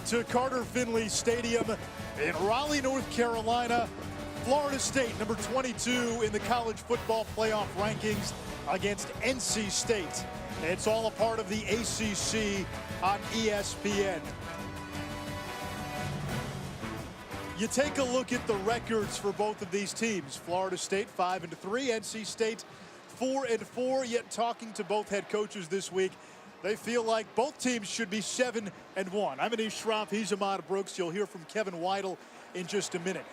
to Carter Findlay Stadium in Raleigh, North Carolina. Florida State, number 22 in the college football playoff rankings against NC State. It's all a part of the ACC on ESPN. You take a look at the records for both of these teams. Florida State 5-3, NC State 4-4. Yet talking to both head coaches this week, they feel like both teams should be 7-1. I'm Anish Shroff, he's Ahmad Brooks. You'll hear from Kevin Weidel in just a minute.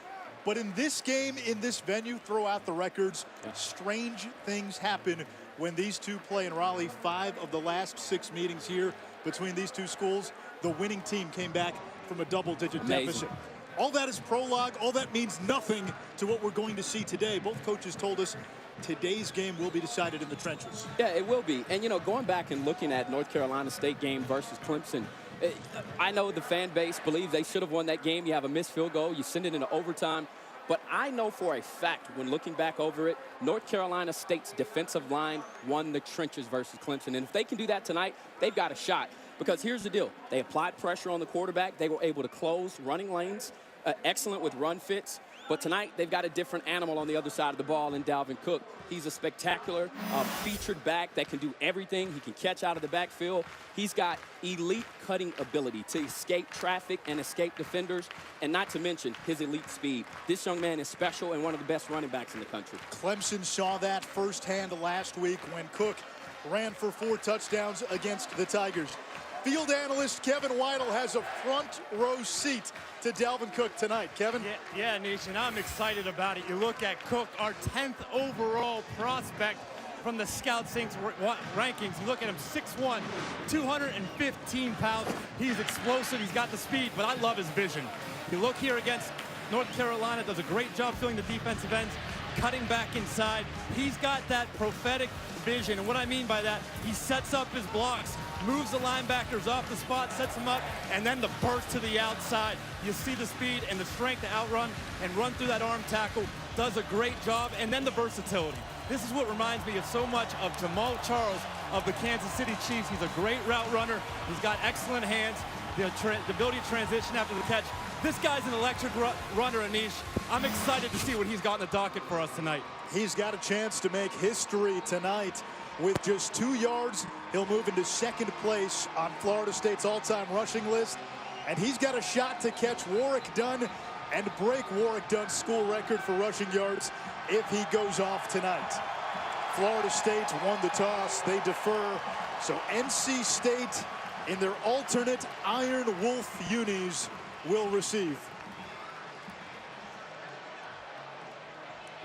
But in this game, in this venue, throw out the records. Strange things happen when these two play in Raleigh. 5 of the last 6 meetings here between these two schools, the winning team came back from a double-digit deficit. All that is prologue. All that means nothing to what we're going to see today. Both coaches told us today's game will be decided in the trenches. Yeah, it will be. And, you know, going back and looking at North Carolina State game versus Clemson, I know the fan base believes they should have won that game. You have a missed field goal. You send it into overtime. But I know for a fact, when looking back over it, North Carolina State's defensive line won the trenches versus Clemson. And if they can do that tonight, they've got a shot. Because here's the deal. They applied pressure on the quarterback. They were able to close running lanes, excellent with run fits. But tonight, they've got a different animal on the other side of the ball in Dalvin Cook. He's a spectacular featured back that can do everything. He can catch out of the backfield. He's got elite cutting ability to escape traffic and escape defenders, and not to mention his elite speed. This young man is special and one of the best running backs in the country. Clemson saw that firsthand last week when Cook ran for 4 touchdowns against the Tigers. Field analyst Kevin Weidel has a front row seat to Dalvin Cook tonight. Kevin? Yeah, Nation, I'm excited about it. You look at Cook, our 10th overall prospect from the Scouts Inc. rankings. You look at him, 6'1", 215 pounds. He's explosive. He's got the speed, but I love his vision. You look here against North Carolina, does a great job filling the defensive ends, cutting back inside. He's got that prophetic vision, and what I mean by that, he sets up his blocks, moves the linebackers off the spot, sets them up, and then the burst to the outside. You see the speed and the strength to outrun and run through that arm tackle. Does a great job, and then the versatility. This is what reminds me of so much of Jamal Charles of the Kansas City Chiefs. He's a great route runner. He's got excellent hands, the ability to transition after the catch. This guy's an electric runner, Anish. I'm excited to see what he's got in the docket for us tonight. He's got a chance to make history tonight. With just 2 yards, he'll move into 2nd place on Florida State's all-time rushing list. And he's got a shot to catch Warrick Dunn and break Warrick Dunn's school record for rushing yards if he goes off tonight. Florida State won the toss. They defer. So NC State, in their alternate Iron Wolf unis, will receive.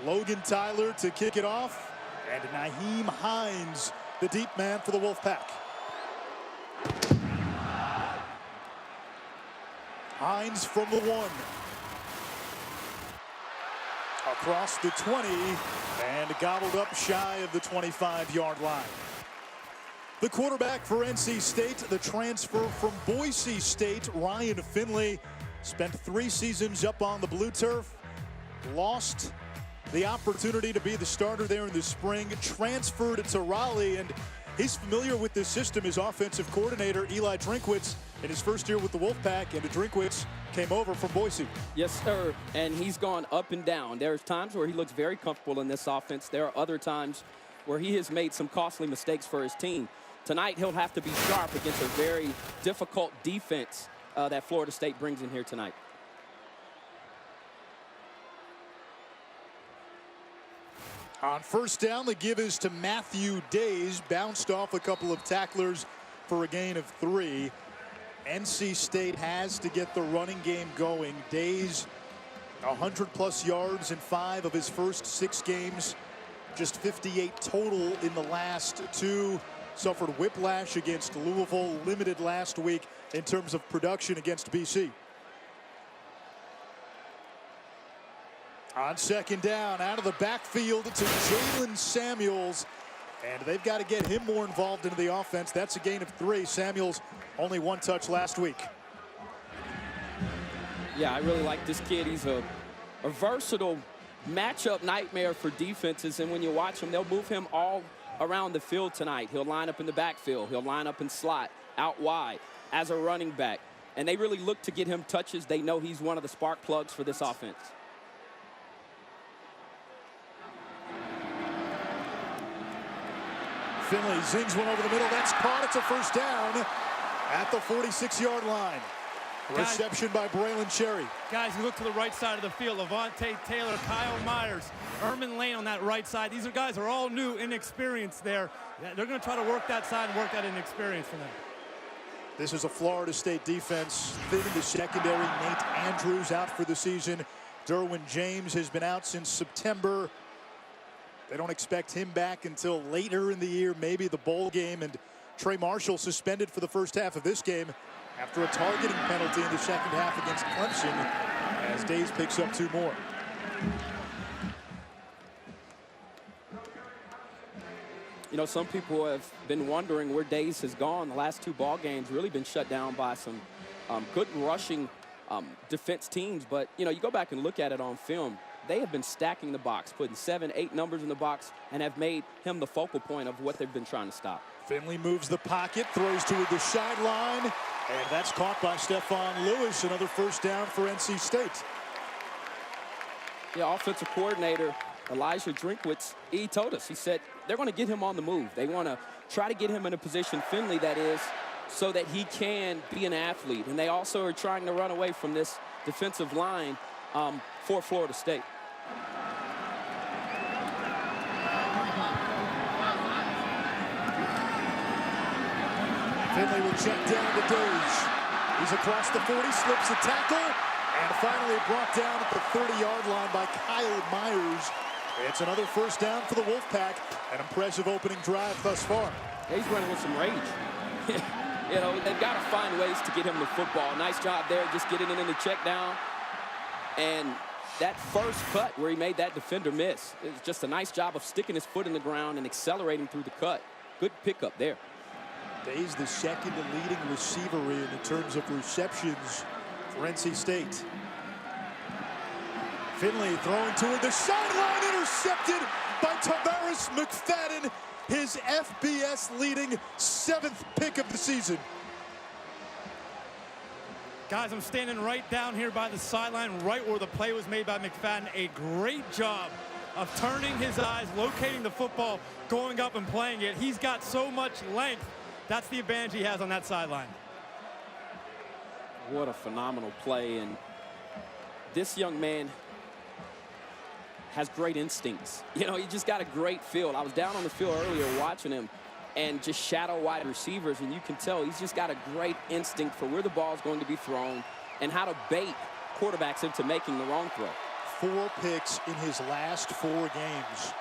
Logan Tyler to kick it off. And Nyheim Hines, the deep man for the Wolfpack. Hines from the 1. Across the 20 and gobbled up shy of the 25-yard line. The quarterback for NC State, the transfer from Boise State, Ryan Finley, spent 3 seasons up on the blue turf, lost the opportunity to be the starter there in the spring, transferred to Raleigh, and he's familiar with this system. His offensive coordinator, Eli Drinkwitz, in his first year with the Wolfpack, and Drinkwitz came over from Boise. Yes, sir, and he's gone up and down. There's times where he looks very comfortable in this offense. There are other times where he has made some costly mistakes for his team. Tonight, he'll have to be sharp against a very difficult defense that Florida State brings in here tonight. On first down, the give is to Matthew Days. Bounced off a couple of tacklers for a gain of 3. NC State has to get the running game going. Days, 100+ yards in 5 of his first 6 games. Just 58 total in the last 2. Suffered whiplash against Louisville. Limited last week in terms of production against BC. On second down, out of the backfield to Jalen Samuels. And they've got to get him more involved into the offense. That's a gain of 3. Samuels only 1 touch last week. Yeah, I really like this kid. He's a versatile matchup nightmare for defenses. And when you watch him, they'll move him all around the field tonight. He'll line up in the backfield. He'll line up in slot, out wide, as a running back. and they really look to get him touches. They know he's one of the spark plugs for this offense. Finley zings one over the middle. That's caught. It's a first down at the 46-yard line. Reception by Braylon Cherry. Guys, you look to the right side of the field. Levante Taylor, Kyle Myers, Erman Lane on that right side. These guys are all new, inexperienced there. They're going to try to work that side and work that inexperience for them. This is a Florida State defense. Thin in the secondary. Nate Andrews out for the season. Derwin James has been out since September. They don't expect him back until later in the year, maybe the bowl game. And Trey Marshall suspended for the first half of this game after a targeting penalty in the second half against Clemson, as Days picks up 2 more. You know, some people have been wondering where Days has gone. The last 2 ball games really been shut down by some good rushing defense teams. But, you know, you go back and look at it on film, they have been stacking the box, putting 7, 8 numbers in the box, and have made him the focal point of what they've been trying to stop. Finley moves the pocket, throws to the sideline, and that's caught by Stephon Lewis. Another first down for NC State. Yeah, offensive coordinator Elijah Drinkwitz, he told us, he said they're going to get him on the move. They want to try to get him in a position, Finley that is, so that he can be an athlete. And they also are trying to run away from this defensive line for Florida State. Finley will check down to Days. He's across the 40, slips a tackle, and finally brought down at the 30-yard line by Kyle Myers. It's another first down for the Wolfpack. An impressive opening drive thus far. He's running with some rage. You know, they've got to find ways to get him the football. Nice job there, just getting it in the check down. And that first cut where he made that defender miss, it was just a nice job of sticking his foot in the ground and accelerating through the cut. Good pickup there. Days the second leading receiver in terms of receptions for NC State. Finley throwing toward the sideline, intercepted by Tavares McFadden, his FBS leading 7th pick of the season. Guys, I'm standing right down here by the sideline, right where the play was made by McFadden. A great job of turning his eyes, locating the football, going up and playing it. He's got so much length. That's the advantage he has on that sideline. What a phenomenal play. And this young man has great instincts. You know, he just got a great feel. I was down on the field earlier watching him and just shadow wide receivers, and you can tell he's just got a great instinct for where the ball is going to be thrown and how to bait quarterbacks into making the wrong throw. 4 picks in his last 4 games.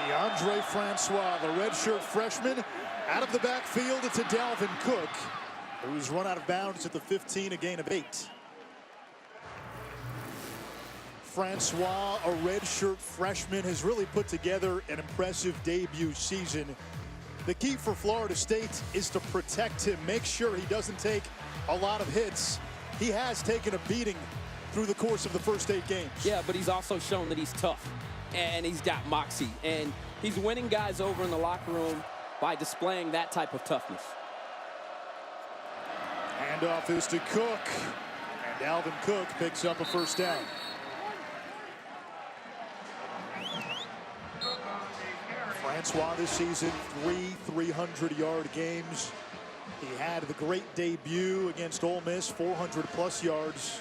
DeAndre Francois, the redshirt freshman, out of the backfield to Dalvin Cook, who's run out of bounds at the 15, a gain of 8. Francois, a redshirt freshman, has really put together an impressive debut season. The key for Florida State is to protect him, make sure he doesn't take a lot of hits. He has taken a beating through the course of the first 8 games. Yeah, but he's also shown that he's tough. And he's got moxie, and he's winning guys over in the locker room by displaying that type of toughness. Handoff is to Cook, and Dalvin Cook picks up a first down. Francois this season, 3 300-yard games. He had the great debut against Ole Miss, 400-plus yards,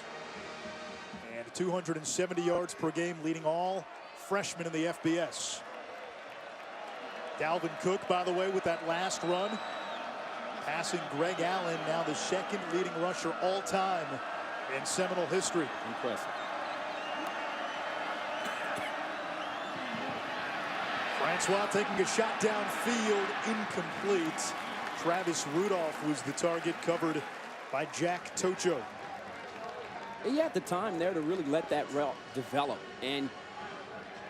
and 270 yards per game, leading all freshman in the FBS. Dalvin Cook, by the way, with that last run, passing Greg Allen, now the 2nd leading rusher all time in Seminole history. Impressive. Francois taking a shot downfield, incomplete. Travis Rudolph was the target, covered by Jack Tocho. He had the time there to really let that route develop. And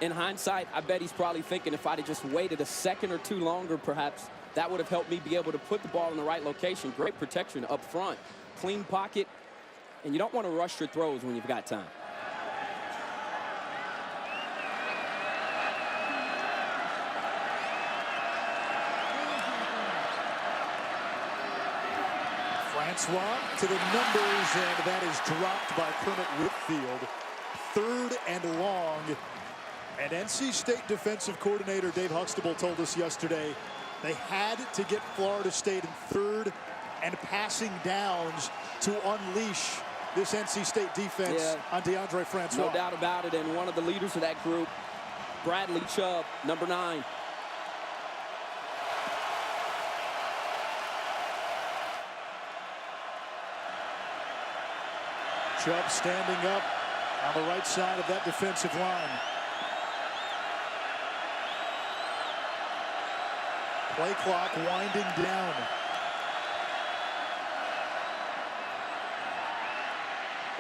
in hindsight, I bet he's probably thinking if I'd have just waited a second or 2 longer, perhaps that would have helped me be able to put the ball in the right location. Great protection up front, clean pocket, and you don't want to rush your throws when you've got time. Francois to the numbers, and that is dropped by Kermit Whitfield. 3rd and long. And NC State defensive coordinator Dave Huxtable told us yesterday they had to get Florida State in 3rd and passing downs to unleash this NC State defense on DeAndre Francois. No doubt about it, and one of the leaders of that group, Bradley Chubb, number 9. Chubb standing up on the right side of that defensive line. Play clock winding down.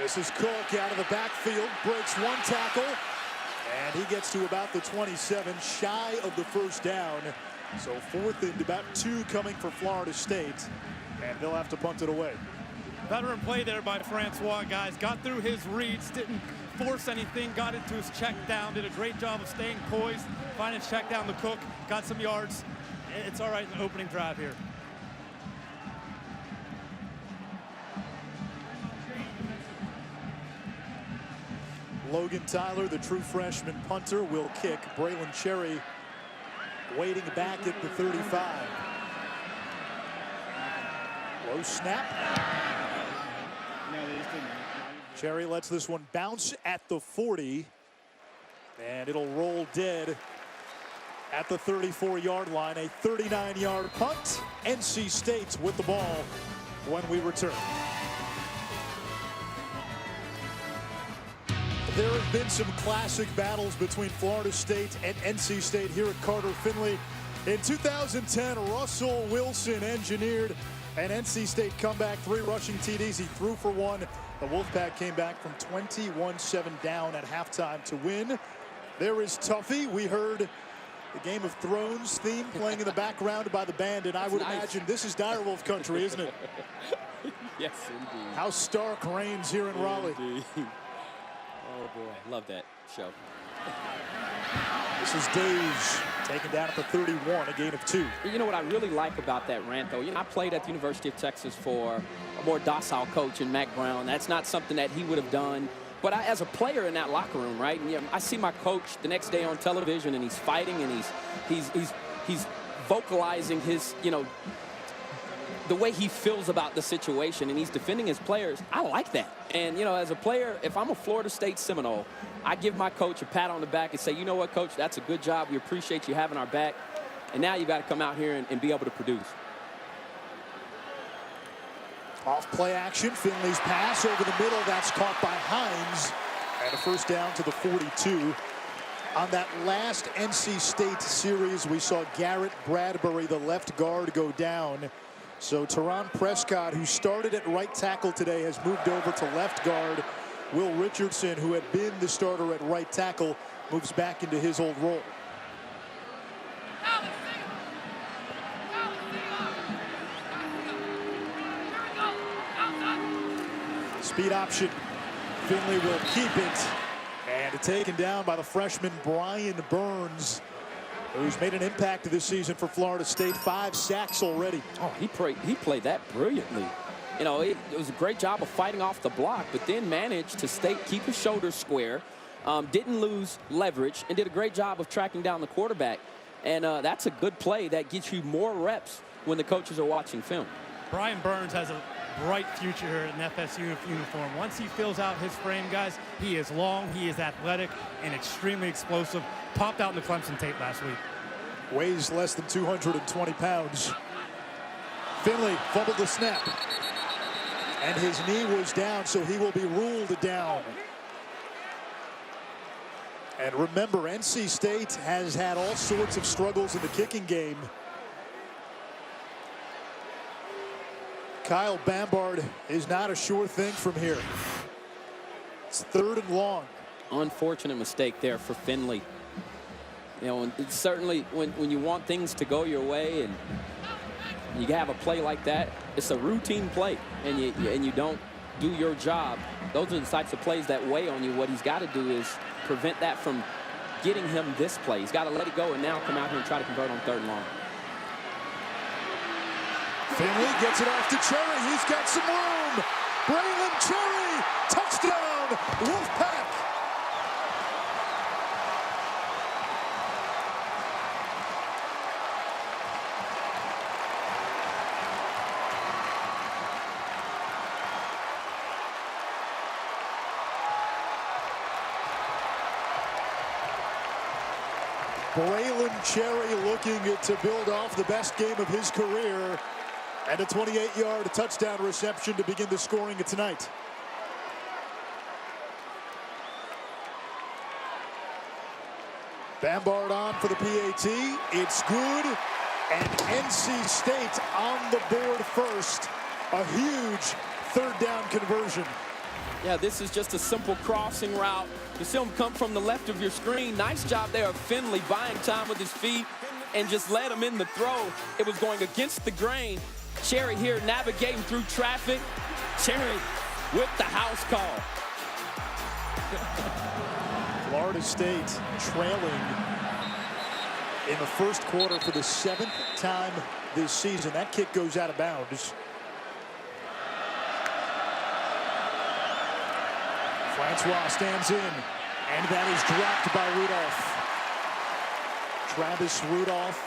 This is Cook out of the backfield, breaks 1 tackle, and he gets to about the 27, shy of the 1st down. So 4th and about 2 coming for Florida State, and they'll have to punt it away. Veteran play there by Francois, guys. Got through his reads, didn't force anything, got into his check down, did a great job of staying poised, finding his check down to Cook, got some yards. It's all right in the opening drive here. Logan Tyler, the true freshman punter, will kick. Braylon Cherry waiting back at the 35. Low snap. Cherry lets this one bounce at the 40, and it'll roll dead at the 34-yard line. A 39-yard punt. NC State with the ball when we return. There have been some classic battles between Florida State and NC State here at Carter Findlay. In 2010, Russell Wilson engineered an NC State comeback, 3 rushing TDs. He threw for 1. The Wolfpack came back from 21-7 down at halftime to win. There is Tuffy. We heard the Game of Thrones theme playing in the background by the band, and I would imagine this is Direwolf country, isn't it? Yes, indeed. How Stark reigns here in Raleigh. Indeed. Oh, boy. Love that show. This is Days taken down at the 31, a gain of 2. You know what I really like about that rant, though? You know, I played at the University of Texas for a more docile coach in Mack Brown. That's not something that he would have done. But as a player in that locker room, right, and I see my coach the next day on television, and he's fighting, and he's vocalizing his, you know, the way he feels about the situation, and he's defending his players. I like that. And, you know, as a player, if I'm a Florida State Seminole, I give my coach a pat on the back and say, you know what, coach, that's a good job. We appreciate you having our back. And now you got to come out here and be able to produce. Off play action, Finley's pass over the middle. That's caught by Hines. And a 1st down to the 42. On that last NC State series, we saw Garrett Bradbury, the left guard, go down. So Teron Prescott, who started at right tackle today, has moved over to left guard. Will Richardson, who had been the starter at right tackle, moves back into his old role. Speed option. Finley will keep it. And taken down by the freshman Brian Burns, who's made an impact this season for Florida State. 5 sacks already. Oh, he played that brilliantly. You know, it was a great job of fighting off the block, but then managed to keep his shoulders square, didn't lose leverage, and did a great job of tracking down the quarterback. And that's a good play that gets you more reps when the coaches are watching film. Brian Burns has a bright future here in FSU uniform. Once he fills out his frame, guys, he is long, he is athletic, and extremely explosive. Popped out in the Clemson tape last week. Weighs less than 220 pounds. Finley fumbled the snap. And his knee was down, so he will be ruled down. And remember, NC State has had all sorts of struggles in the kicking game. Kyle Bambard is not a sure thing from here. It's 3rd and long. Unfortunate mistake there for Finley. You know, it's certainly when you want things to go your way and you have a play like that, it's a routine play, and you don't do your job. Those are the types of plays that weigh on you. What he's got to do is prevent that from getting him this play. He's got to let it go and now come out here and try to convert on 3rd and long. Finley gets it off to Cherry. He's got some room. Braylon Cherry, touchdown, Wolfpack. Braylon Cherry looking to build off the best game of his career, and a 28-yard touchdown reception to begin the scoring tonight. Bambard on for the PAT. It's good, and NC State on the board first. A huge third down conversion. Yeah, this is just a simple crossing route. You see him come from the left of your screen. Nice job there of Finley buying time with his feet and just let him in the throw. It was going against the grain. Cherry here navigating through traffic. Cherry with the house call. Florida State trailing in the first quarter for the 7th time this season. That kick goes out of bounds. Francois stands in, and that is dropped by Rudolph. Travis Rudolph,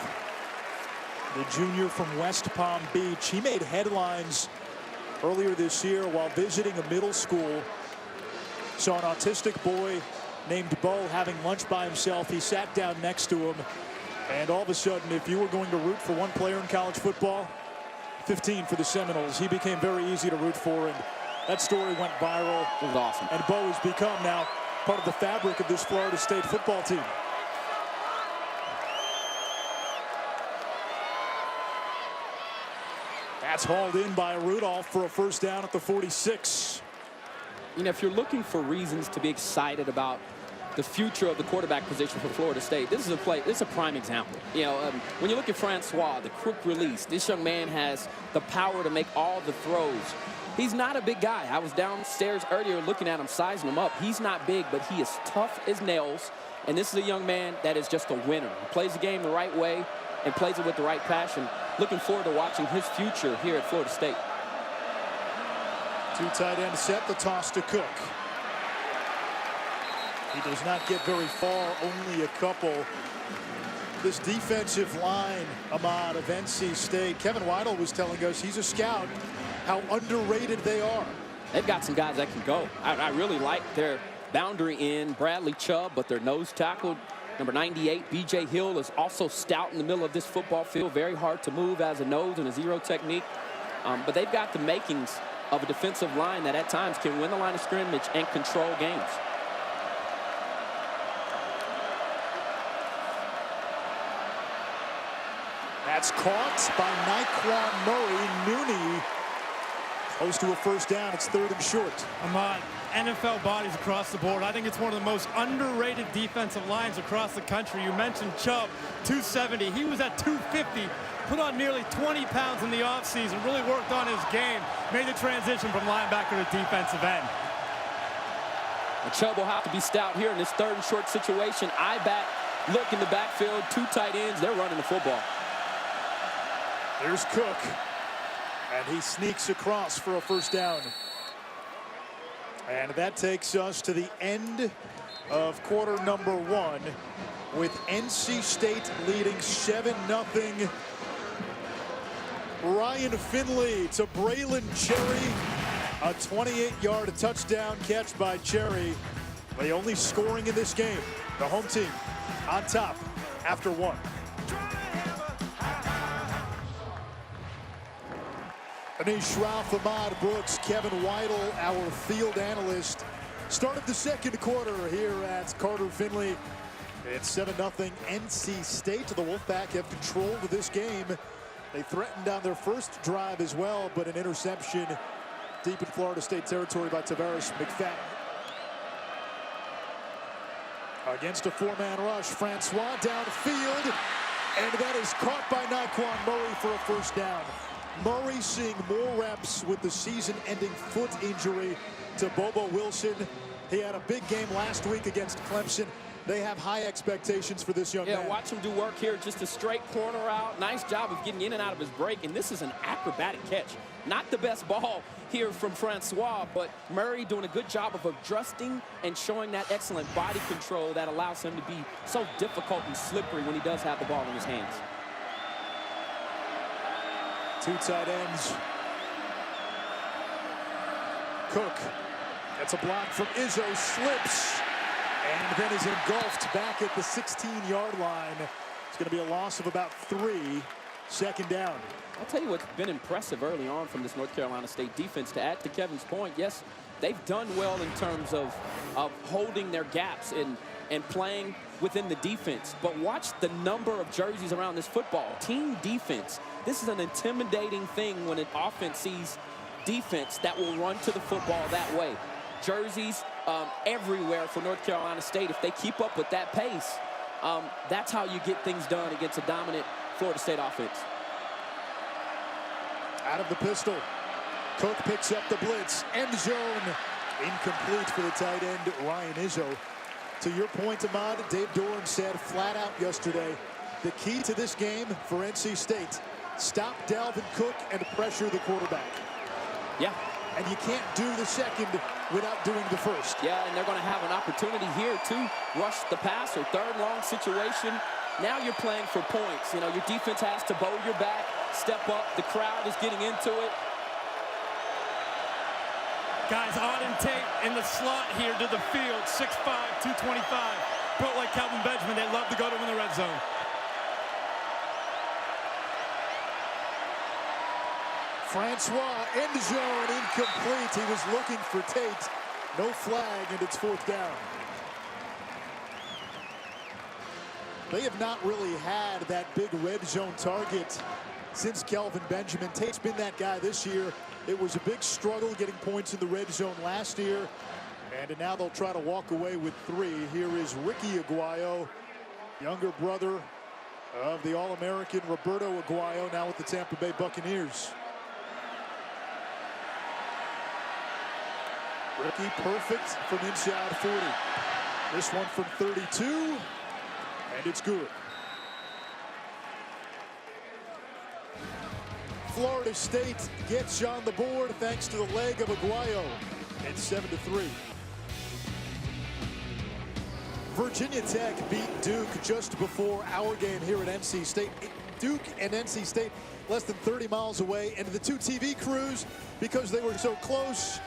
the junior from West Palm Beach. He made headlines earlier this year while visiting a middle school. Saw an autistic boy named Bo having lunch by himself. He sat down next to him, and all of a sudden, if you were going to root for one player in college football, 15 for the Seminoles, he became very easy to root for, and that story went viral. It was awesome. And Bo has become now part of the fabric of this Florida State football team. That's hauled in by Rudolph for a first down at the 46. You know, if you're looking for reasons to be excited about the future of the quarterback position for Florida State, this is a play. This is a prime example. You know, when you look at Francois, the quick release, this young man has the power to make all the throws. He's not a big guy. I was downstairs earlier looking at him, sizing him up. He's not big, but he is tough as nails. And this is a young man that is just a winner. He plays the game the right way and plays it with the right passion. Looking forward to watching his future here at Florida State. Two tight end set, the toss to Cook. He does not get very far, only a couple. This defensive line, Ahmad, of NC State. Kevin Weidel was telling us he's a scout, how underrated they are. They've got some guys that can go. I really like their boundary in Bradley Chubb, but their nose tackle, number 98, B.J. Hill, is also stout in the middle of this football field. Very hard to move as a nose and a zero technique. But they've got the makings of a defensive line that at times can win the line of scrimmage and control games. That's caught by Nyquan Murray. Nooney close to a first down. It's 3rd and short. Ahmad, NFL bodies across the board. I think it's one of the most underrated defensive lines across the country. You mentioned Chubb, 270. He was at 250. Put on nearly 20 pounds in the offseason. Really worked on his game. Made the transition from linebacker to defensive end. And Chubb will have to be stout here in this 3rd and short situation. I-back, look in the backfield. Two tight ends. They're running the football. Here's Cook, and he sneaks across for a first down. And that takes us to the end of quarter number 1 with NC State leading 7-0. Ryan Finley to Braylon Cherry. A 28-yard touchdown catch by Cherry. The only scoring in this game. The home team on top after 1. Anish Ralph, Ahmad Brooks, Kevin Weidel, our field analyst. Started the second quarter here at Carter Findlay. It's 7-0 NC State. The Wolfpack have control of this game. They threatened on their first drive as well, but an interception deep in Florida State territory by Tavares McFadden. Against a 4-man rush, Francois downfield, and that is caught by Nyquan Murray for a first down. Murray seeing more reps with the season-ending foot injury to Bobo Wilson. He had a big game last week against Clemson. They have high expectations for this young man. Yeah, watch him do work here. Just a straight corner out. Nice job of getting in and out of his break. And this is an acrobatic catch. Not the best ball here from Francois, but Murray doing a good job of adjusting and showing that excellent body control that allows him to be so difficult and slippery when he does have the ball in his hands. Two tight ends. Cook. That's a block from Izzo. Slips. And then is engulfed back at the 16-yard line. It's going to be a loss of about 3. Second down. I'll tell you what's been impressive early on from this North Carolina State defense. To add to Kevin's point, yes, they've done well in terms of holding their gaps and playing within the defense. But watch the number of jerseys around this football. Team defense. This is an intimidating thing when an offense sees defense that will run to the football that way. Jerseys everywhere for North Carolina State. If they keep up with that pace, that's how you get things done against a dominant Florida State offense. Out of the pistol. Cook picks up the blitz. End zone. Incomplete for the tight end, Ryan Izzo. To your point, Ahmad, Dave Doran said flat out yesterday, the key to this game for NC State, stop Dalvin Cook and pressure the quarterback. Yeah. And you can't do the second without doing the first. Yeah, and they're going to have an opportunity here to rush the pass or third long situation. Now you're playing for points. You know, your defense has to bow your back, step up. The crowd is getting into it. Guys, Auden Tate in the slot here to the field, 6'5", 225. Built like Calvin Benjamin. They love to go to him in the red zone. Francois, end zone, incomplete. He was looking for Tate. No flag, and it's fourth down. They have not really had that big red zone target since Kelvin Benjamin. Tate's been that guy this year. It was a big struggle getting points in the red zone last year. And now they'll try to walk away with 3. Here is Ricky Aguayo, younger brother of the All-American Roberto Aguayo, now with the Tampa Bay Buccaneers. Ricky perfect from inside 40. This one from 32, and it's good. Florida State gets on the board thanks to the leg of Aguayo. It's 7-3. Virginia Tech beat Duke just before our game here at NC State. Duke and NC State less than 30 miles away, and the 2 TV crews, because they were so close,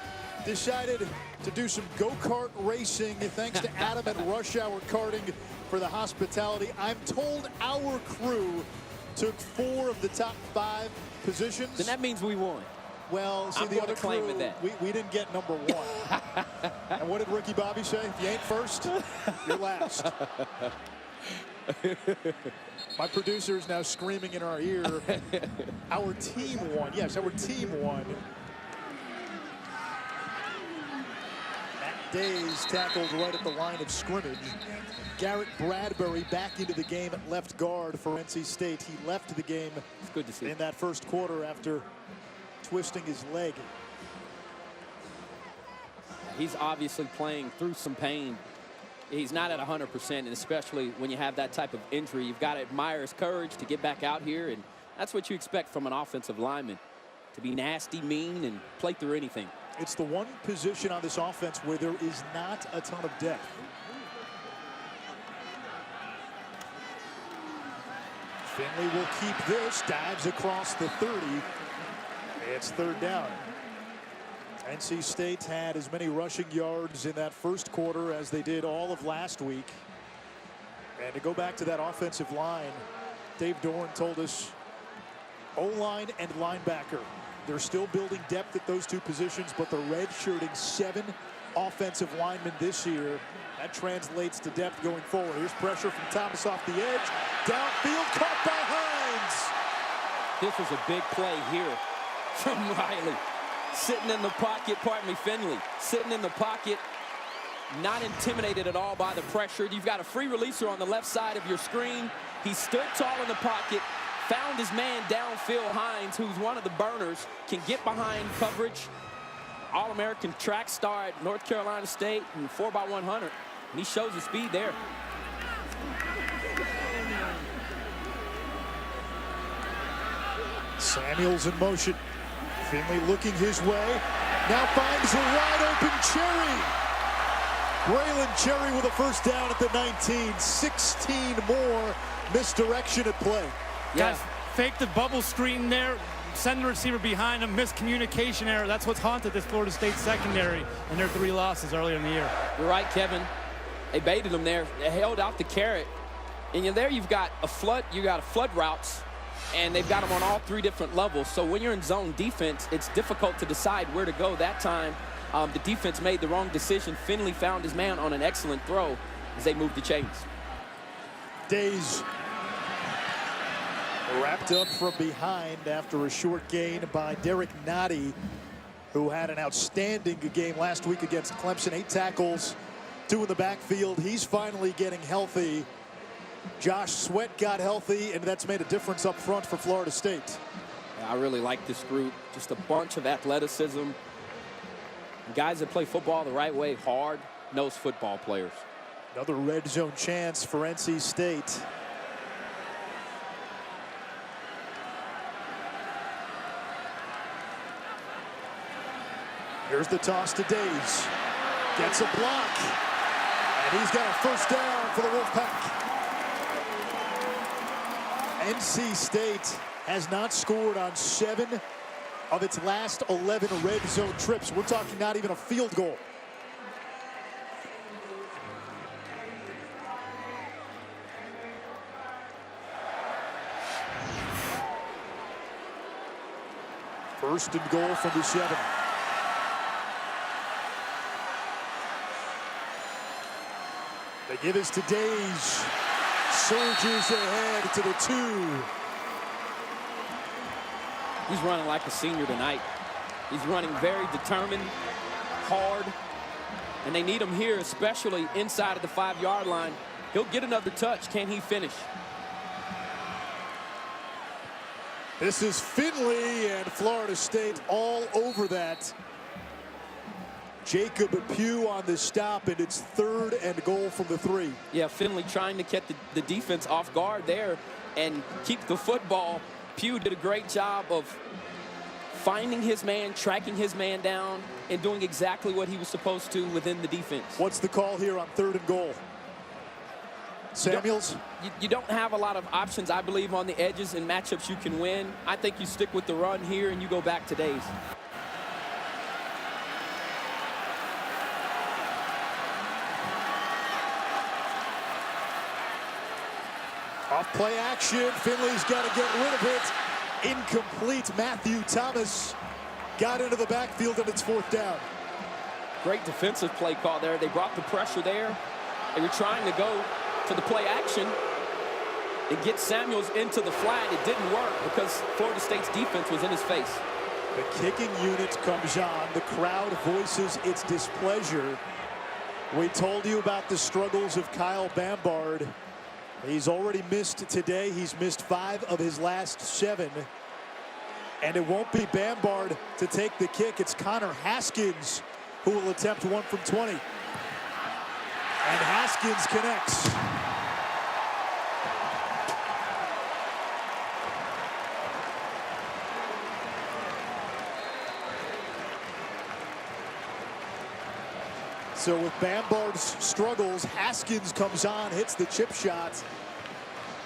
decided to do some go-kart racing thanks to Adam at Rush Hour Karting for the hospitality. I'm told our crew took 4 of the top 5 positions. Then that means we won. Well, see, I'm the other crew, that. we didn't get number 1. And what did Ricky Bobby say? If you ain't first, you're last. My producer is now screaming in our ear, our team won. Yes, our team won. Matt Days tackled right at the line of scrimmage. Garrett Bradbury back into the game at left guard for NC State. He left the game It's good to see. in that first quarter after twisting his leg. He's obviously playing through some pain. He's not at 100%, and especially when you have that type of injury, you've got to admire his courage to get back out here, and that's what you expect from an offensive lineman, to be nasty, mean, and play through anything. It's the one position on this offense where there is not a ton of depth. Finley will keep this, dives across the 30. It's third down. NC State had as many rushing yards in that first quarter as they did all of last week. And to go back to that offensive line, Dave Doran told us O-line and linebacker. They're still building depth at those 2 positions, but they're redshirting 7 offensive linemen this year. That translates to depth going forward. Here's pressure from Thomas off the edge. Downfield, caught by Hines. This was a big play here from Riley. Sitting in the pocket, Finley. Sitting in the pocket, not intimidated at all by the pressure. You've got a free releaser on the left side of your screen. He stood tall in the pocket, found his man downfield, Hines, who's one of the burners, can get behind coverage. All-American track star at North Carolina State and 4x100. And he shows the speed there. Samuels in motion. Finley looking his way. Now finds a wide open Cherry. Braylon Cherry with a first down at the 19. 16 more misdirection at play. Guys, fake the bubble screen there. Send the receiver behind him. Miscommunication error. That's what's haunted this Florida State secondary in their 3 losses earlier in the year. You're right, Kevin. They baited him there. They held out the carrot. And there you've got a flood. You got a flood routes, and they've got them on all 3 different levels. So when you're in zone defense, it's difficult to decide where to go. That time, the defense made the wrong decision. Finley found his man on an excellent throw as they moved the chains. Days wrapped up from behind after a short gain by Derek Nottie, who had an outstanding game last week against Clemson. 8 tackles, 2 in the backfield. He's finally getting healthy. Josh Sweat got healthy, and that's made a difference up front for Florida State. I really like this group. Just a bunch of athleticism. Guys that play football the right way, hard-nosed football players. Another red zone chance for NC State. Here's the toss to Days. Gets a block. And he's got a first down for the Wolfpack. NC State has not scored on 7 of its last 11 red zone trips. We're talking not even a field goal. First and goal from the 7. They give us to Days. Surges ahead to the 2. He's running like a senior tonight. He's running very determined, hard, and they need him here, especially inside of the 5-yard line. He'll get another touch. Can he finish? This is Finley, and Florida State all over that. Jacob Pugh on the stop, and it's 3rd and goal from the 3. Yeah, Finley trying to get the defense off guard there and keep the football. Pugh did a great job of finding his man, tracking his man down, and doing exactly what he was supposed to within the defense. What's the call here on 3rd and goal? Samuels? You don't have a lot of options, I believe, on the edges and matchups you can win. I think you stick with the run here and you go back to Days. Off play action. Finley's got to get rid of it. Incomplete. Matthew Thomas got into the backfield, and it's 4th down. Great defensive play call there. They brought the pressure there. They were trying to go to the play action and get Samuels into the flat. It didn't work because Florida State's defense was in his face. The kicking unit comes on. The crowd voices its displeasure. We told you about the struggles of Kyle Bambard. He's already missed today. He's missed 5 of his last 7. And it won't be Bambard to take the kick. It's Connor Haskins who will attempt 1 from 20. And Haskins connects. So with Bambard's struggles, Haskins comes on, hits the chip shot.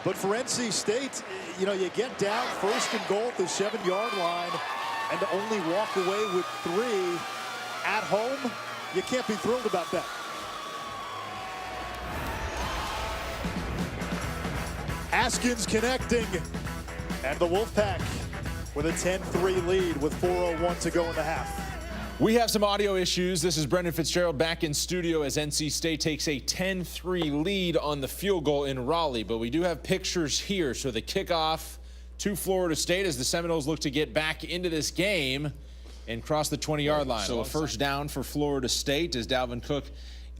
But for NC State, you know, you get down 1st and goal at the 7-yard line and to only walk away with 3 at home, you can't be thrilled about that. Haskins connecting, and the Wolfpack with a 10-3 lead with 4:01 to go in the half. We have some audio issues. This is Brendan Fitzgerald back in studio as NC State takes a 10-3 lead on the field goal in Raleigh. But we do have pictures here. So the kickoff to Florida State as the Seminoles look to get back into this game and cross the 20-yard line. So a first down for Florida State as Dalvin Cook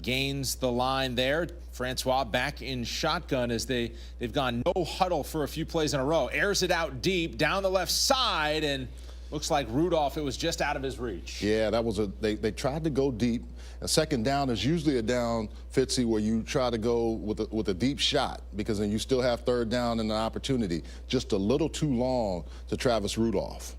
gains the line there. Francois back in shotgun as they've gone no huddle for a few plays in a row. Airs it out deep down the left side, and Looks like Rudolph, it was just out of his reach. Yeah, that was they tried to go deep. A second down is usually a down, Fitzy, where you try to go with a deep shot, because then you still have third down and an opportunity. Just a little too long to Travis Rudolph.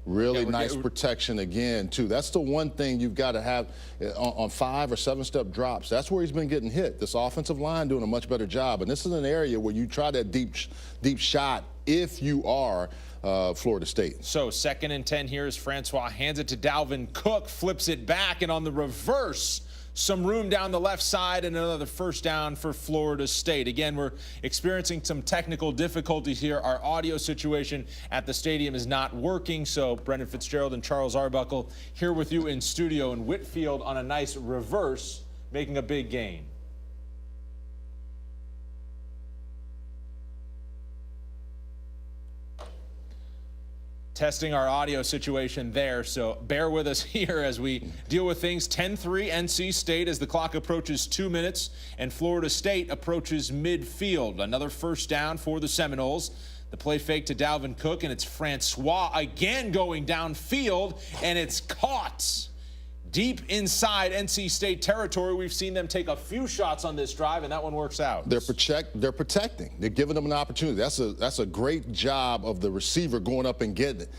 Really nice protection again, too. That's the one thing you've got to have on 5 or 7 step drops. That's where he's been getting hit. This offensive line doing a much better job. And this is an area where you try that deep shot if you are Florida State. So 2nd and 10 here as Francois hands it to Dalvin Cook, flips it back, and on the reverse, some room down the left side and another first down for Florida State. Again, we're experiencing some technical difficulties here. Our audio situation at the stadium is not working, so Brendan Fitzgerald and Charles Arbuckle here with you in studio, and Whitfield on a nice reverse, making a big gain. Testing our audio situation there, so bear with us here as we deal with things. 10-3 NC State as the clock approaches 2 minutes and Florida State approaches midfield. Another first down for the Seminoles. The play fake to Dalvin Cook, and it's Francois again going downfield, and it's caught deep inside NC State territory. We've seen them take a few shots on this drive, and that one works out. They're protecting. They're giving them an opportunity. That's a great job of the receiver going up and getting it.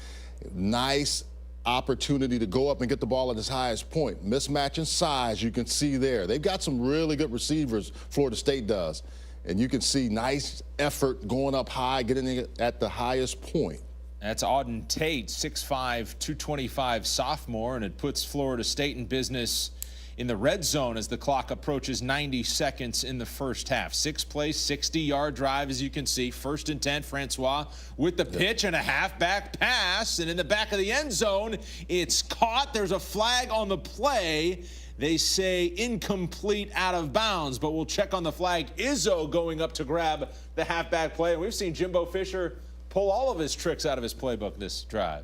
Nice opportunity to go up and get the ball at his highest point. Mismatch in size, you can see there. They've got some really good receivers, Florida State does. And you can see nice effort going up high, getting it at the highest point. That's Auden Tate, 6'5", 225 sophomore, and it puts Florida State in business in the red zone as the clock approaches 90 seconds in the first half. 6-play, 60-yard drive, as you can see. 1st and 10, Francois with the pitch and a halfback pass, and in the back of the end zone, it's caught. There's a flag on the play. They say incomplete, out of bounds, but we'll check on the flag. Izzo going up to grab the halfback play, and we've seen Jimbo Fisher pull all of his tricks out of his playbook this drive.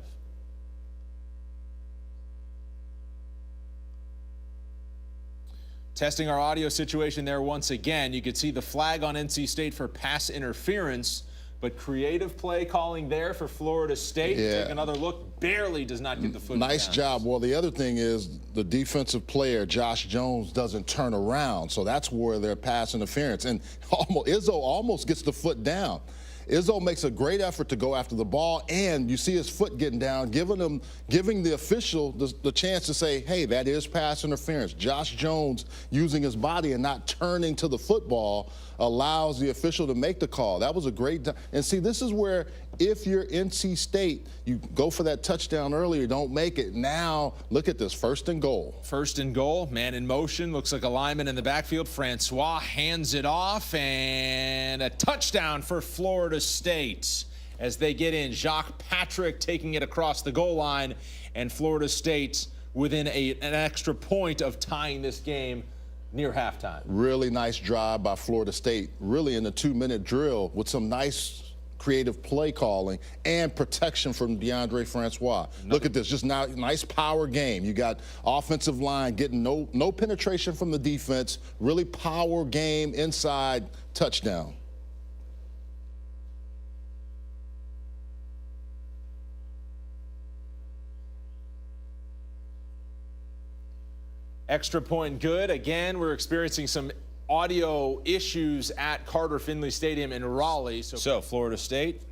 Testing our audio situation there once again. You could see the flag on NC State for pass interference, but creative play calling there for Florida State. Yeah. Take another look. Barely does not get the foot. Nice down. job. Well, the other thing is the defensive player, Josh Jones, doesn't turn around, so that's where their pass interference. And Izzo almost gets the foot down. Izzo makes a great effort to go after the ball, and you see his foot getting down, giving the official the chance to say, hey, that is pass interference. Josh Jones using his body and not turning to the football allows the official to make the call. That was a great – and see, this is where if you're NC State, you go for that touchdown earlier, don't make it. Now, look at this, 1st and goal. 1st and goal, man in motion, looks like a lineman in the backfield. Francois hands it off, and a touchdown for Florida State as they get in. Jacques Patrick taking it across the goal line, and Florida State within an extra point of tying this game near halftime. Really nice drive by Florida State, really in a 2-minute drill with some nice creative play calling and protection from DeAndre Francois. Look at this, just now, nice power game. You got offensive line getting no penetration from the defense, really power game inside, touchdown. Extra point good. Again, we're experiencing some audio issues at Carter Findlay Stadium in Raleigh. So Florida State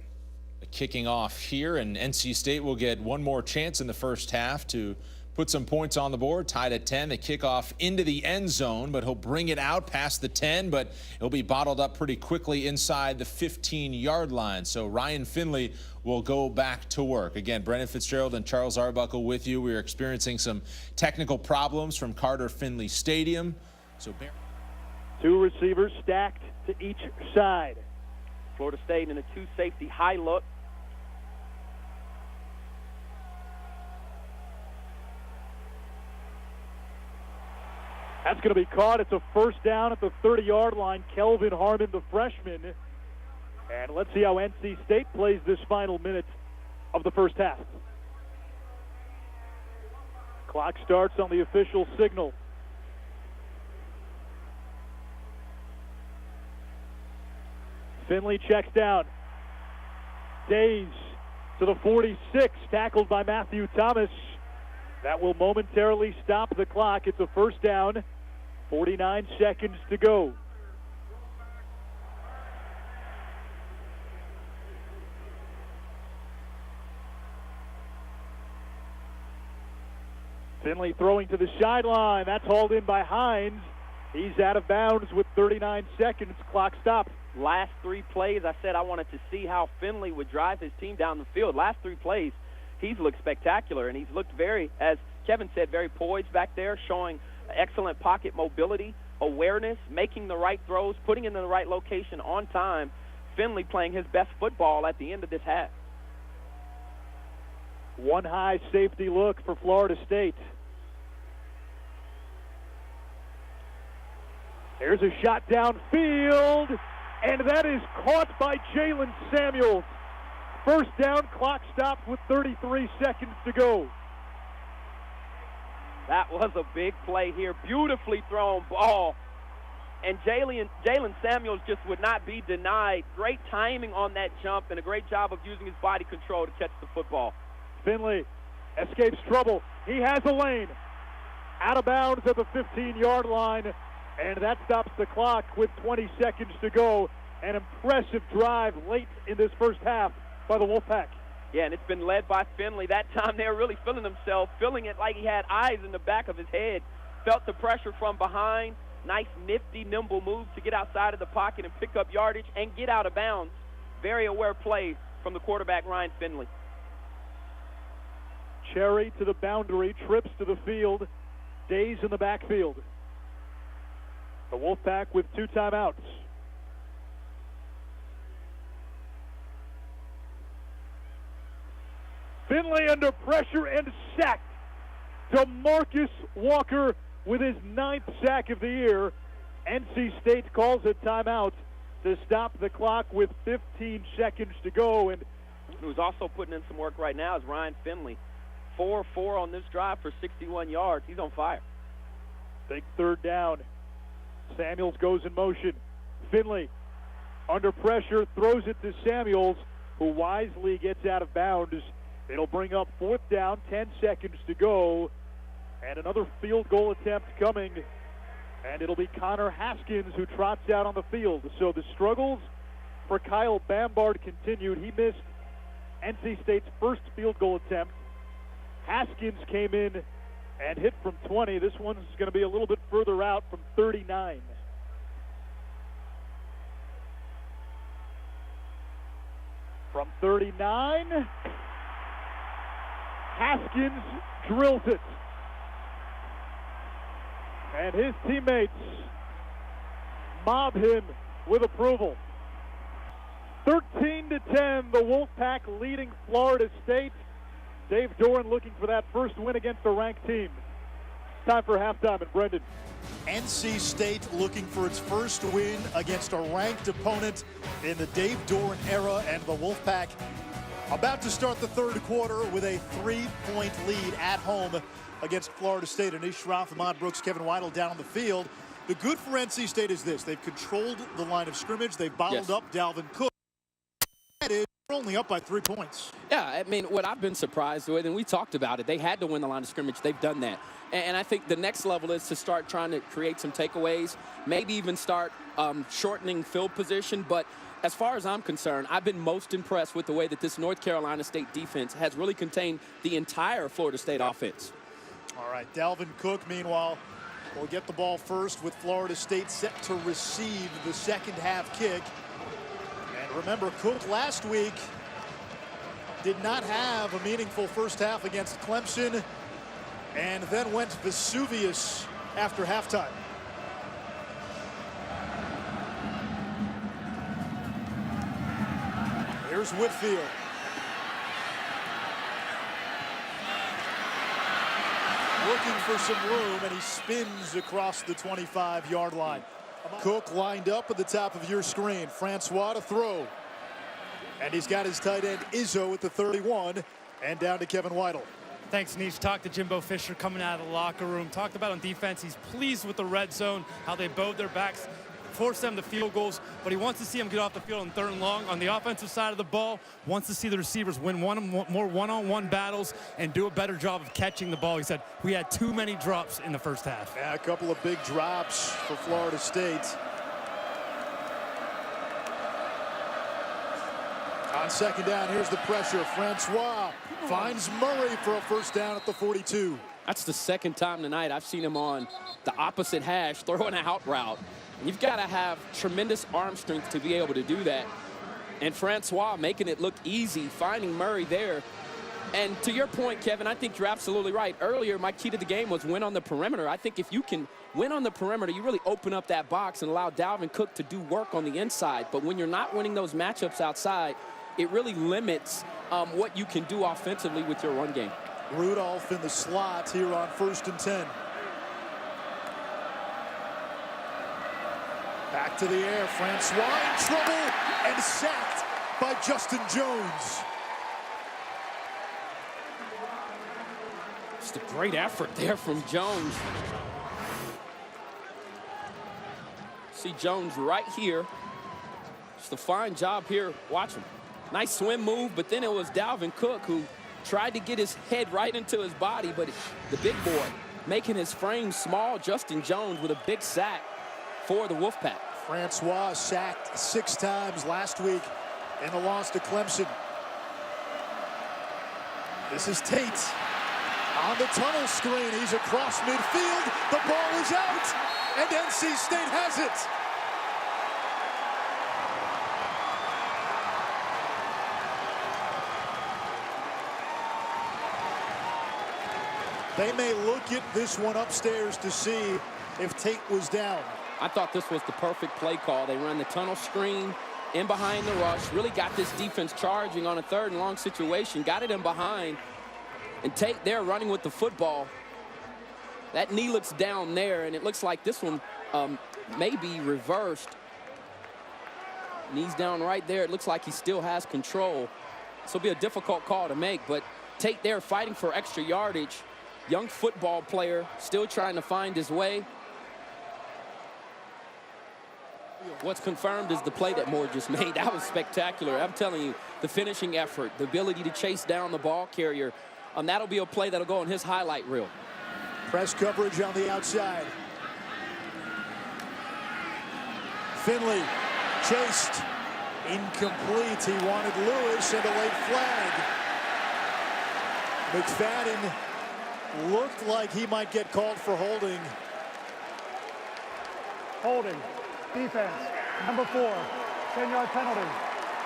kicking off here, and NC State will get one more chance in the first half to put some points on the board. Tied at 10. They kick off into the end zone, but he'll bring it out past the 10, but it'll be bottled up pretty quickly inside the 15-yard line. So Ryan Finley will go back to work. Again, Brendan Fitzgerald and Charles Arbuckle with you. We are experiencing some technical problems from Carter Findlay Stadium. So 2 receivers stacked to each side. Florida State in a 2-safety high look. That's going to be caught. It's a first down at the 30-yard line. Kelvin Harmon, the freshman. And let's see how NC State plays this final minute of the first half. Clock starts on the official signal. Finley checks down. Days to the 46, tackled by Matthew Thomas. That will momentarily stop the clock. It's a first down, 49 seconds to go. Finley throwing to the sideline. That's hauled in by Hines. He's out of bounds with 39 seconds. Clock stopped. Last 3 plays, I said I wanted to see how Finley would drive his team down the field. Last 3 plays, he's looked spectacular, and he's looked very, as Kevin said, very poised back there, showing excellent pocket mobility, awareness, making the right throws, putting it in the right location on time. Finley playing his best football at the end of this half. One high safety look for Florida State. There's a shot downfield, and that is caught by Jalen Samuels. First down, clock stopped with 33 seconds to go. That was a big play here. Beautifully thrown ball. And Jalen Samuels just would not be denied. Great timing on that jump and a great job of using his body control to catch the football. Finley escapes trouble. He has a lane. Out of bounds at the 15-yard line. And that stops the clock with 20 seconds to go. An impressive drive late in this first half by the Wolfpack. Yeah, and it's been led by Finley. That time they were really feeling himself, feeling it like he had eyes in the back of his head. Felt the pressure from behind. Nice, nifty, nimble move to get outside of the pocket and pick up yardage and get out of bounds. Very aware play from the quarterback, Ryan Finley. Cherry to the boundary, trips to the field. Days in the backfield. The Wolfpack with 2 timeouts. Finley under pressure and sacked. DeMarcus Walker with his 9th sack of the year. NC State calls a timeout to stop the clock with 15 seconds to go. And who's also putting in some work right now is Ryan Finley. 4-4 on this drive for 61 yards. He's on fire. Big third down. Samuels goes in motion. Finley under pressure, throws it to Samuels, who wisely gets out of bounds. It'll bring up 4th down, 10 seconds to go, and another field goal attempt coming, and it'll be Connor Haskins who trots out on the field. So the struggles for Kyle Bambard continued. He missed NC State's first field goal attempt. Haskins came in and hit from 20. This one's going to be a little bit further out from 39. From 39, Haskins drills it. And his teammates mob him with approval. 13-10, the Wolfpack leading Florida State. Dave Doran looking for that first win against a ranked team. Time for halftime at Brendan. NC State looking for its first win against a ranked opponent in the Dave Doran era, and the Wolfpack about to start the third quarter with a 3-point lead at home against Florida State. Anish Shroff, Ahmad Brooks, Kevin Weidel down on the field. The good for NC State is this: they've controlled the line of scrimmage. They've bottled up Dalvin Cook. They're only up by 3 points. Yeah, I mean, what I've been surprised with, and we talked about it, they had to win the line of scrimmage. They've done that. And I think the next level is to start trying to create some takeaways, maybe even start shortening field position. But as far as I'm concerned, I've been most impressed with the way that this North Carolina State defense has really contained the entire Florida State offense. All right, Dalvin Cook, meanwhile, will get the ball first with Florida State set to receive the second half kick. And remember, Cook last week did not have a meaningful first half against Clemson, and then went Vesuvius after halftime. Here's Whitfield. Looking for some room, and he spins across the 25-yard line. Cook lined up at the top of your screen. Francois to throw. And he's got his tight end Izzo at the 31, and down to Kevin Weidel. Thanks, Nish. Talked to Jimbo Fisher coming out of the locker room. Talked about on defense, he's pleased with the red zone, how they bowed their backs. force them to field goals, but he wants to see them get off the field on 3rd and long. On the offensive side of the ball, wants to see the receivers win more one-on-one battles and do a better job of catching the ball. He said, we had too many drops in the first half. Yeah, a couple of big drops for Florida State. On 2nd down, here's the pressure. Francois finds Murray for a 1st down at the 42. That's the 2nd time tonight I've seen him on the opposite hash throwing an out route. You've got to have tremendous arm strength to be able to do that. And Francois making it look easy, finding Murray there. And to your point, Kevin, I think you're absolutely right. Earlier, my key to the game was win on the perimeter. I think if you can win on the perimeter, you really open up that box and allow Dalvin Cook to do work on the inside. But when you're not winning those matchups outside, it really limits what you can do offensively with your run game. Rudolph in the slot here on 1st and 10. Back to the air. Francois in trouble and sacked by Justin Jones. Just a great effort there from Jones. See Jones right here. Just a fine job here. Watch him. Nice swim move, but then it was Dalvin Cook who tried to get his head right into his body, but the big boy making his frame small. Justin Jones with a big sack for the Wolfpack. Francois sacked 6 times last week in the loss to Clemson. This is Tate on the tunnel screen. He's across midfield. The ball is out, and NC State has it. They may look at this one upstairs to see if Tate was down. I thought this was the perfect play call. They run the tunnel screen in behind the rush, really got this defense charging on a 3rd and long situation, got it in behind, and Tate there running with the football. That knee looks down there, and it looks like this one may be reversed. Knee's down right there. It looks like he still has control. This will be a difficult call to make, but Tate there fighting for extra yardage. Young football player still trying to find his way. What's confirmed is the play that Moore just made. That was spectacular. I'm telling you, the finishing effort, the ability to chase down the ball carrier, that'll be a play that'll go on his highlight reel. Press coverage on the outside. Finley chased. Incomplete. He wanted Lewis and a late flag. McFadden looked like he might get called for holding. Holding. Defense. Number 4. 10-yard penalty.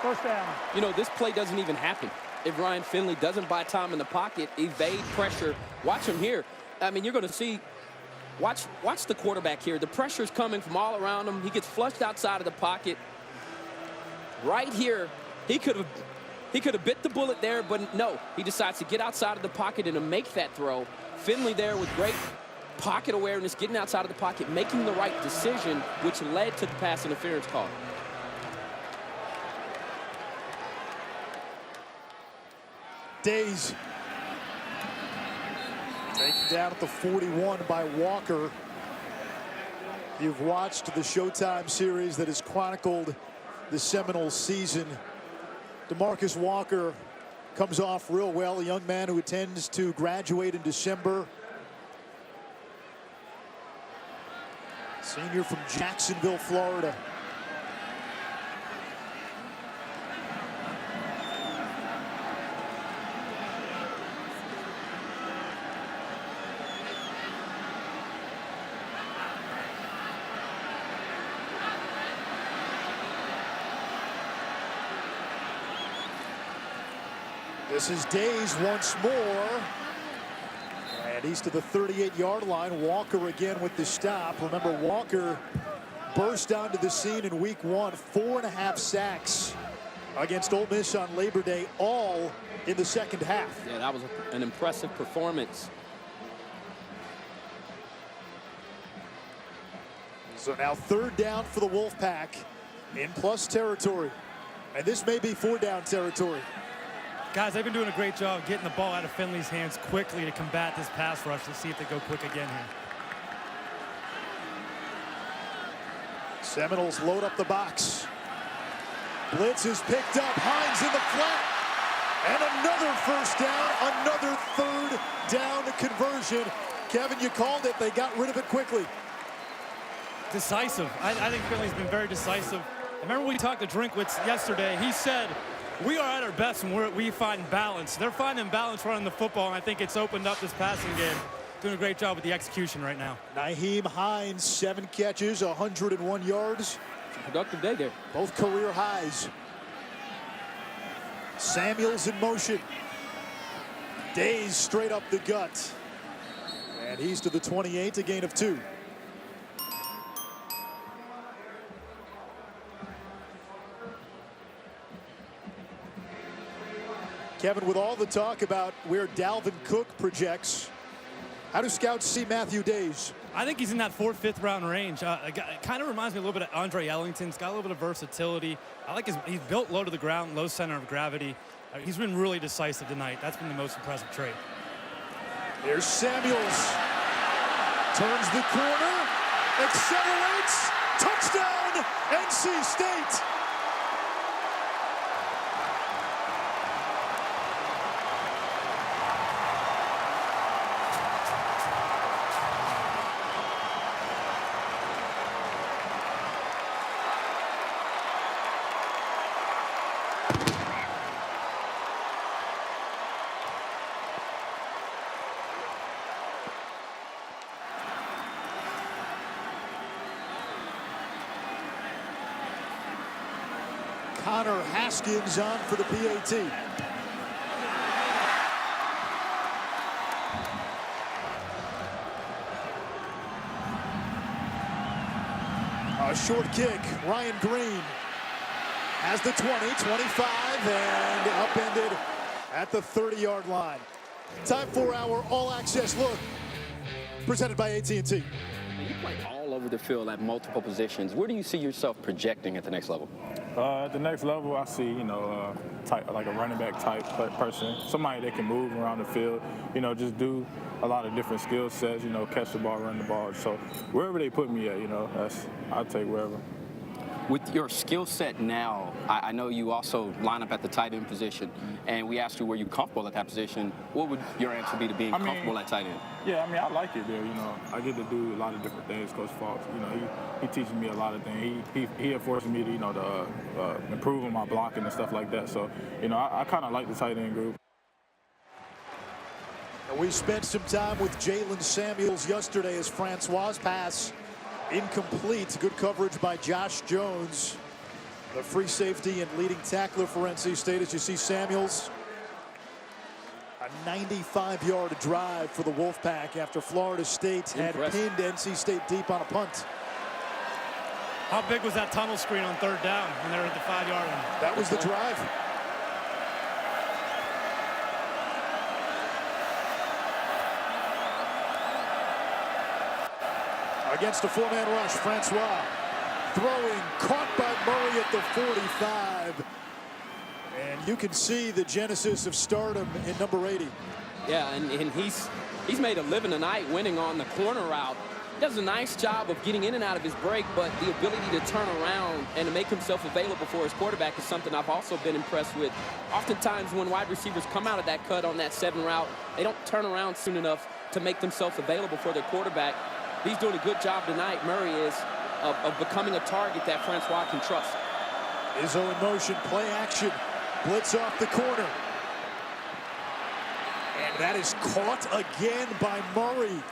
1st down. You know, this play doesn't even happen if Ryan Finley doesn't buy time in the pocket, evade pressure. Watch him here. I mean, you're going to see, watch the quarterback here. The pressure's coming from all around him. He gets flushed outside of the pocket. Right here, he could have bit the bullet there, but no. He decides to get outside of the pocket and to make that throw. Finley there with great pocket awareness, getting outside of the pocket, making the right decision, which led to the pass interference call. Days taken down at the 41 by Walker. You've watched the Showtime series that has chronicled the Seminoles season. DeMarcus Walker comes off real well, a young man who intends to graduate in December. Senior from Jacksonville, Florida. This is Days once more. And he's to the 38-yard line. Walker again with the stop. Remember, Walker burst onto the scene in week 1. 4.5 sacks against Ole Miss on Labor Day, all in the 2nd half. Yeah, that was an impressive performance. So now 3rd down for the Wolfpack in plus territory. And this may be 4-down territory. Guys, they've been doing a great job getting the ball out of Finley's hands quickly to combat this pass rush. Let's see if they go quick again here. Seminoles load up the box. Blitz is picked up. Hines in the flat. And another first down, another third down conversion. Kevin, you called it. They got rid of it quickly. Decisive. I think Finley's been very decisive. I remember we talked to Drinkwitz yesterday. He said, we are at our best when we find balance. They're finding balance running the football, and I think it's opened up this passing game. Doing a great job with the execution right now. Nyheim Hines, 7 catches, 101 yards. Productive day there. Both career highs. Samuels in motion. Days straight up the gut. And he's to the 28, a gain of 2. Kevin, with all the talk about where Dalvin Cook projects, how do scouts see Matthew Days? I think he's in that 4th, 5th round range. It kind of reminds me a little bit of Andre Ellington's got a little bit of versatility. I like he's built low to the ground, low center of gravity. He's been really decisive tonight. That's been the most impressive trait. Here's Samuels. Turns the corner, accelerates, touchdown, NC State. Connor Haskins on for the PAT. A short kick. Ryan Green has the 20, 25, and upended at the 30-yard line. Time for our all-access look, presented by AT&T. You play all over the field at multiple positions. Where do you see yourself projecting at the next level? At the next level, I see, like a running back type person, somebody that can move around the field, just do a lot of different skill sets, catch the ball, run the ball. So wherever they put me at, I'll take wherever. With your skill set now, I know you also line up at the tight end position, and we asked you were you comfortable at that position. What would your answer be to being comfortable at tight end? Yeah, I like it there. I get to do a lot of different things. Coach Falks, he teaches me a lot of things. He forces me to, to improve on my blocking and stuff like that. So, I kind of like the tight end group. We spent some time with Jalen Samuels yesterday as Francois' pass incomplete. Good coverage by Josh Jones, the free safety and leading tackler for NC State. As you see Samuels, a 95-yard drive for the Wolfpack after Florida State had pinned NC State deep on a punt. How big was that tunnel screen on 3rd down when they were at the 5-yard line? That was the drive. Against a 4-man rush, Francois throwing, caught by Murray at the 45. And you can see the genesis of stardom in number 80. Yeah, and he's made a living tonight winning on the corner route. He does a nice job of getting in and out of his break, but the ability to turn around and to make himself available for his quarterback is something I've also been impressed with. Oftentimes when wide receivers come out of that cut on that 7 route, they don't turn around soon enough to make themselves available for their quarterback. He's doing a good job tonight, Murray is, of becoming a target that Francois can trust. Izzo in motion, play action, blitz off the corner. And that is caught again by Murray.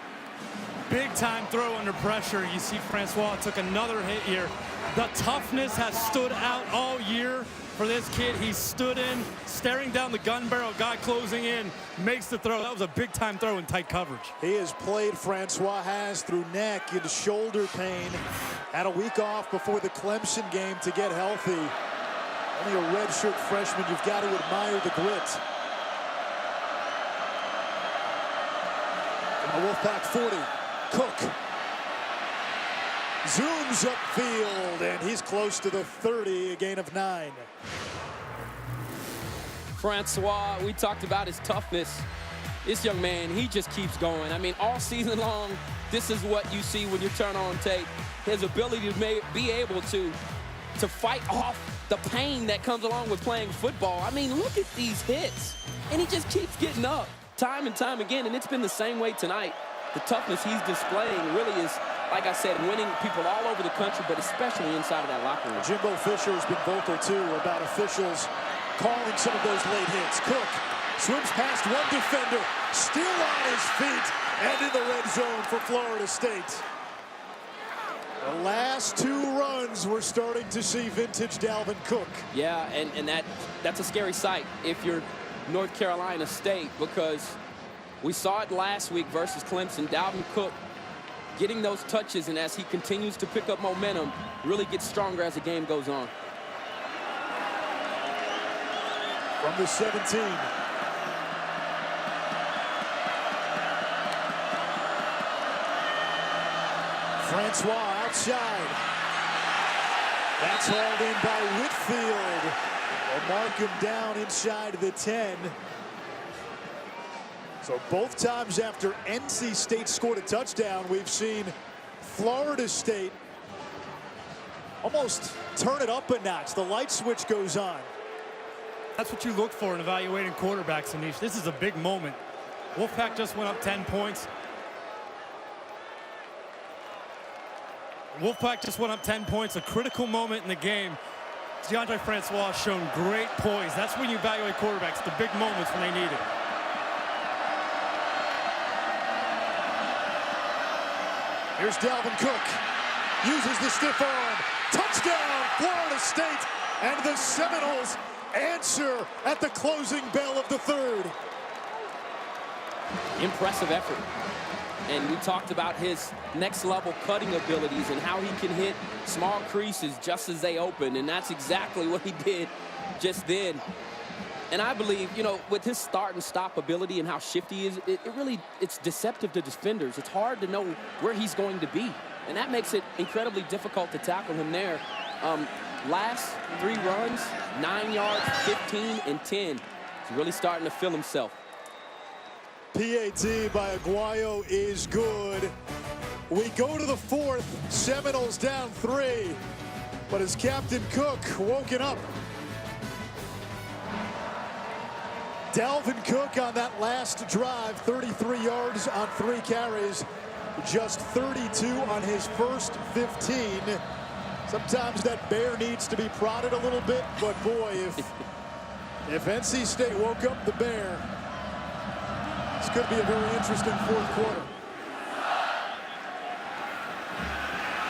Big time throw under pressure. You see Francois took another hit here. The toughness has stood out all year for this kid. He stood in, staring down the gun barrel, guy closing in, makes the throw. That was a big time throw in tight coverage. He has played, Francois has, through neck and shoulder pain. Had a week off before the Clemson game to get healthy. Only a redshirt freshman. You've got to admire the grit. From the Wolfpack 40, Cook zooms upfield, and he's close to the 30, a gain of 9. Francois, we talked about his toughness. This young man, he just keeps going. I mean, all season long, this is what you see when you turn on tape. His ability to be able to fight off the pain that comes along with playing football. I mean, look at these hits. And he just keeps getting up time and time again, and it's been the same way tonight. The toughness he's displaying really is, like I said, winning people all over the country, but especially inside of that locker room. Jimbo Fisher has been vocal, too, about officials calling some of those late hits. Cook swims past one defender, still on his feet, and in the red zone for Florida State. The last two runs, we're starting to see vintage Dalvin Cook. Yeah, and that's a scary sight if you're North Carolina State, because we saw it last week versus Clemson. Dalvin Cook getting those touches, and as he continues to pick up momentum, really gets stronger as the game goes on. From the 17. Francois outside. That's hauled in by Whitfield. They'll mark him down inside the 10. So both times after NC State scored a touchdown, we've seen Florida State almost turn it up a notch. The light switch goes on. That's what you look for in evaluating quarterbacks, Anish. This is a big moment. Wolfpack just went up 10 points. Wolfpack just went up 10 points, a critical moment in the game. DeAndre Francois has shown great poise. That's when you evaluate quarterbacks, the big moments when they need it. Here's Dalvin Cook. Uses the stiff arm. Touchdown, Florida State. And the Seminoles answer at the closing bell of the third. Impressive effort. And we talked about his next level cutting abilities and how he can hit small creases just as they open. And that's exactly what he did just then. And I believe, you know, with his start and stop ability and how shifty he is, it's deceptive to defenders. It's hard to know where he's going to be. And that makes it incredibly difficult to tackle him there. Last 3 runs, 9 yards, 15, and 10. He's really starting to feel himself. PAT by Aguayo is good. We go to the 4th. Seminoles down 3. But is Captain Cook woken up? Dalvin Cook on that last drive, 33 yards on 3 carries, just 32 on his first 15. Sometimes that bear needs to be prodded a little bit, but boy, if NC State woke up the bear, this could be a very interesting 4th quarter.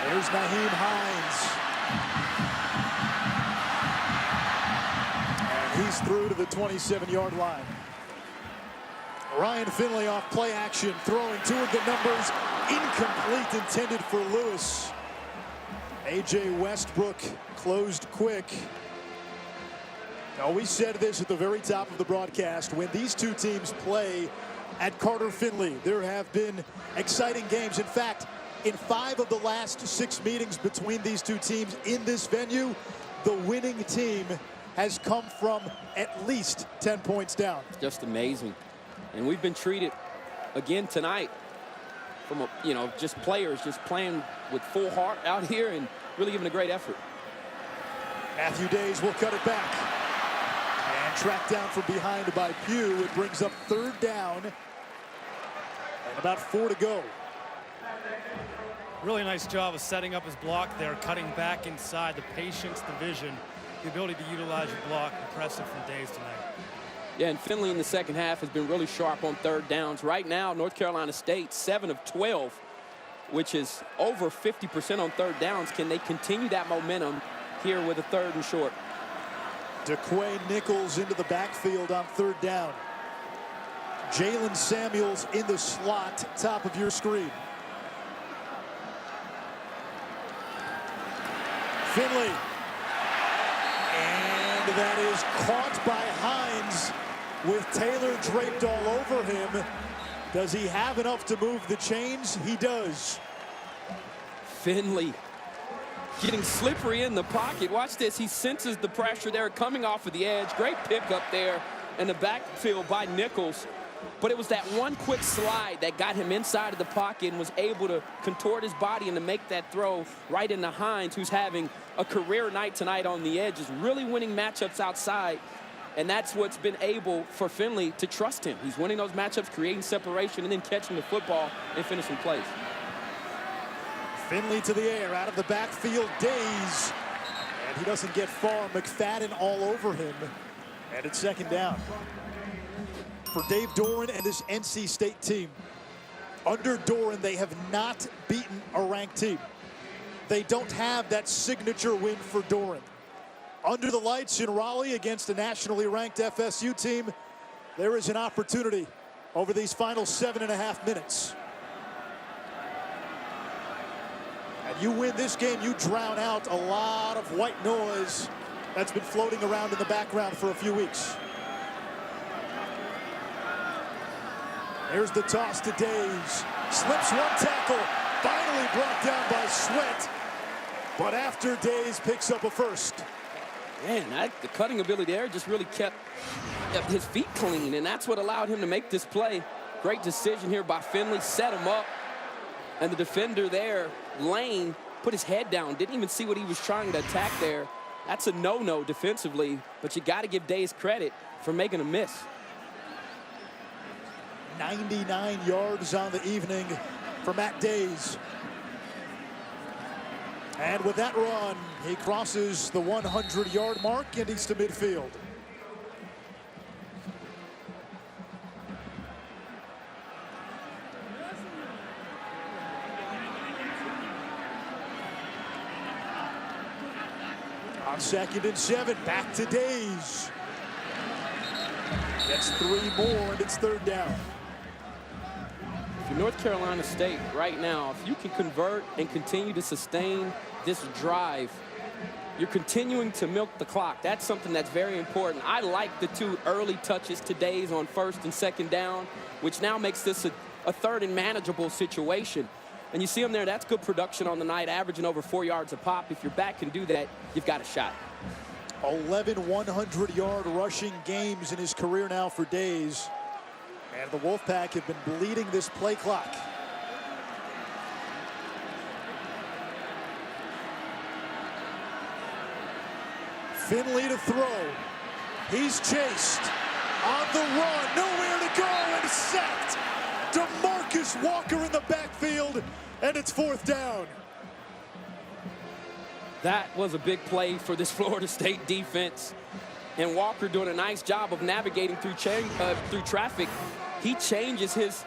There's Nyheim Hines. And he's through to the 27-yard line. Ryan Finley off play action, throwing 2 of the numbers, incomplete, intended for Lewis. A.J. Westbrook closed quick. Now, we said this at the very top of the broadcast. When these two teams play at Carter Findlay, there have been exciting games. In fact, in 5 of the last 6 meetings between these two teams in this venue, the winning team has come from at least 10 points down. Just amazing. And we've been treated again tonight from, just players just playing with full heart out here and really giving a great effort. Matthew Days will cut it back. And tracked down from behind by Pugh. It brings up 3rd down. And about 4 to go. Really nice job of setting up his block there, cutting back inside, the patience, the vision, the ability to utilize your block. Impressive from Days tonight. Yeah, and Finley in the second half has been really sharp on 3rd downs. Right now, North Carolina State, 7 of 12, which is over 50% on 3rd downs. Can they continue that momentum here with a 3rd and short? DeQuay Nichols into the backfield on 3rd down. Jalen Samuels in the slot, top of your screen. Finley. And that is caught by Hines with Taylor draped all over him. Does he have enough to move the chains? He does. Finley getting slippery in the pocket. Watch this. He senses the pressure there coming off of the edge. Great pickup there in the backfield by Nichols. But it was that one quick slide that got him inside of the pocket and was able to contort his body and to make that throw right into Hines, who's having a career night tonight on the edge, is really winning matchups outside. And that's what's been able for Finley to trust him. He's winning those matchups, creating separation, and then catching the football and finishing plays. Finley to the air, out of the backfield, Days. And he doesn't get far. McFadden all over him. And it's second down. For Dave Doran and this NC State team, under Doran, they have not beaten a ranked team. They don't have that signature win for Doran. Under the lights in Raleigh against a nationally ranked FSU team, there is an opportunity over these final 7.5 minutes. And you win this game, you drown out a lot of white noise that's been floating around in the background for a few weeks. Here's the toss to Days. Slips one tackle, finally brought down by Sweat. But after Days picks up a first. Man, the cutting ability there just really kept his feet clean, and that's what allowed him to make this play. Great decision here by Finley, set him up. And the defender there, Lane, put his head down, didn't even see what he was trying to attack there. That's a no-no defensively, but you got to give Days credit for making a miss. 99 yards on the evening for Matt Days. And with that run, he crosses the 100-yard mark and he's to midfield. On 2nd and 7, back to Days. Gets 3 more and it's 3rd down. If you're North Carolina State right now, if you can convert and continue to sustain this drive, you're continuing to milk the clock. That's something that's very important. I like the 2 early touches to Days on 1st and 2nd down, which now makes this a 3rd and manageable situation. And you see him there, that's good production on the night, averaging over 4 yards a pop. If your back can do that, you've got a shot. 11 100-yard rushing games in his career now for Days. And the Wolfpack have been bleeding this play clock. Finley to throw. He's chased. On the run, nowhere to go, and sacked. DeMarcus Walker in the backfield, and it's 4th down. That was a big play for this Florida State defense. And Walker doing a nice job of navigating through traffic. He changes his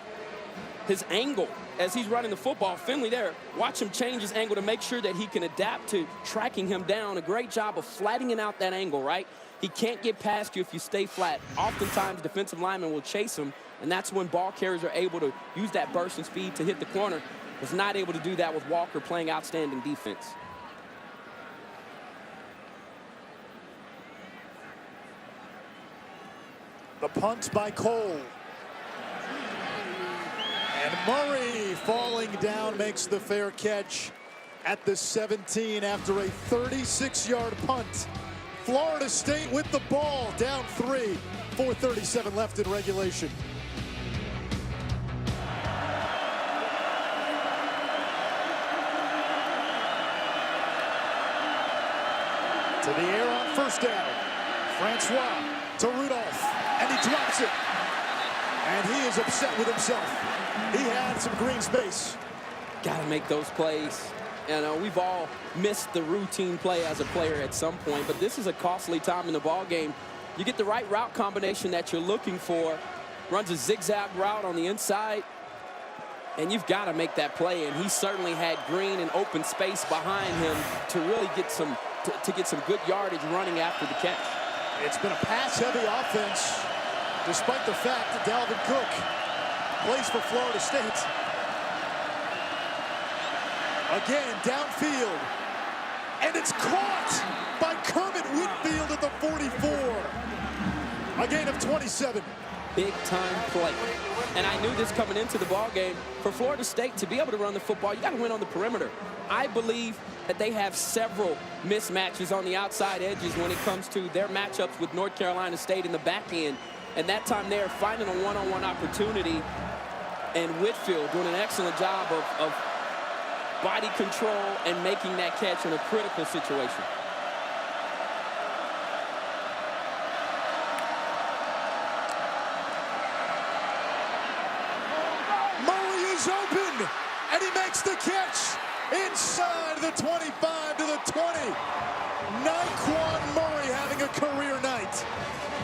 angle as he's running the football. Finley there, watch him change his angle to make sure that he can adapt to tracking him down. A great job of flattening out that angle, right? He can't get past you if you stay flat. Oftentimes, defensive linemen will chase him, and that's when ball carriers are able to use that burst and speed to hit the corner. Was not able to do that with Walker playing outstanding defense. The punt by Cole. And Murray falling down makes the fair catch at the 17 after a 36-yard punt. Florida State with the ball, down 3, 4:37 left in regulation. To the air on 1st down. Francois to Rudolph, and he drops it. And he is upset with himself. He had some green space. Got to make those plays. And we've all missed the routine play as a player at some point, but this is a costly time in the ball game. You get the right route combination that you're looking for, runs a zigzag route on the inside, and you've got to make that play. And he certainly had green and open space behind him to really get some good yardage running after the catch. It's been a pass-heavy offense, despite the fact that Dalvin Cook plays for Florida State. Again, downfield. And it's caught by Kermit Whitfield at the 44. A gain of 27. Big-time play. And I knew this coming into the ball game. For Florida State to be able to run the football, you got to win on the perimeter. I believe that they have several mismatches on the outside edges when it comes to their matchups with North Carolina State in the back end. And that time there, finding a one-on-one opportunity, and Whitfield doing an excellent job of body control and making that catch in a critical situation. Murray is open, and he makes the catch inside the 25 to the 20. Naquan Murray having a career night.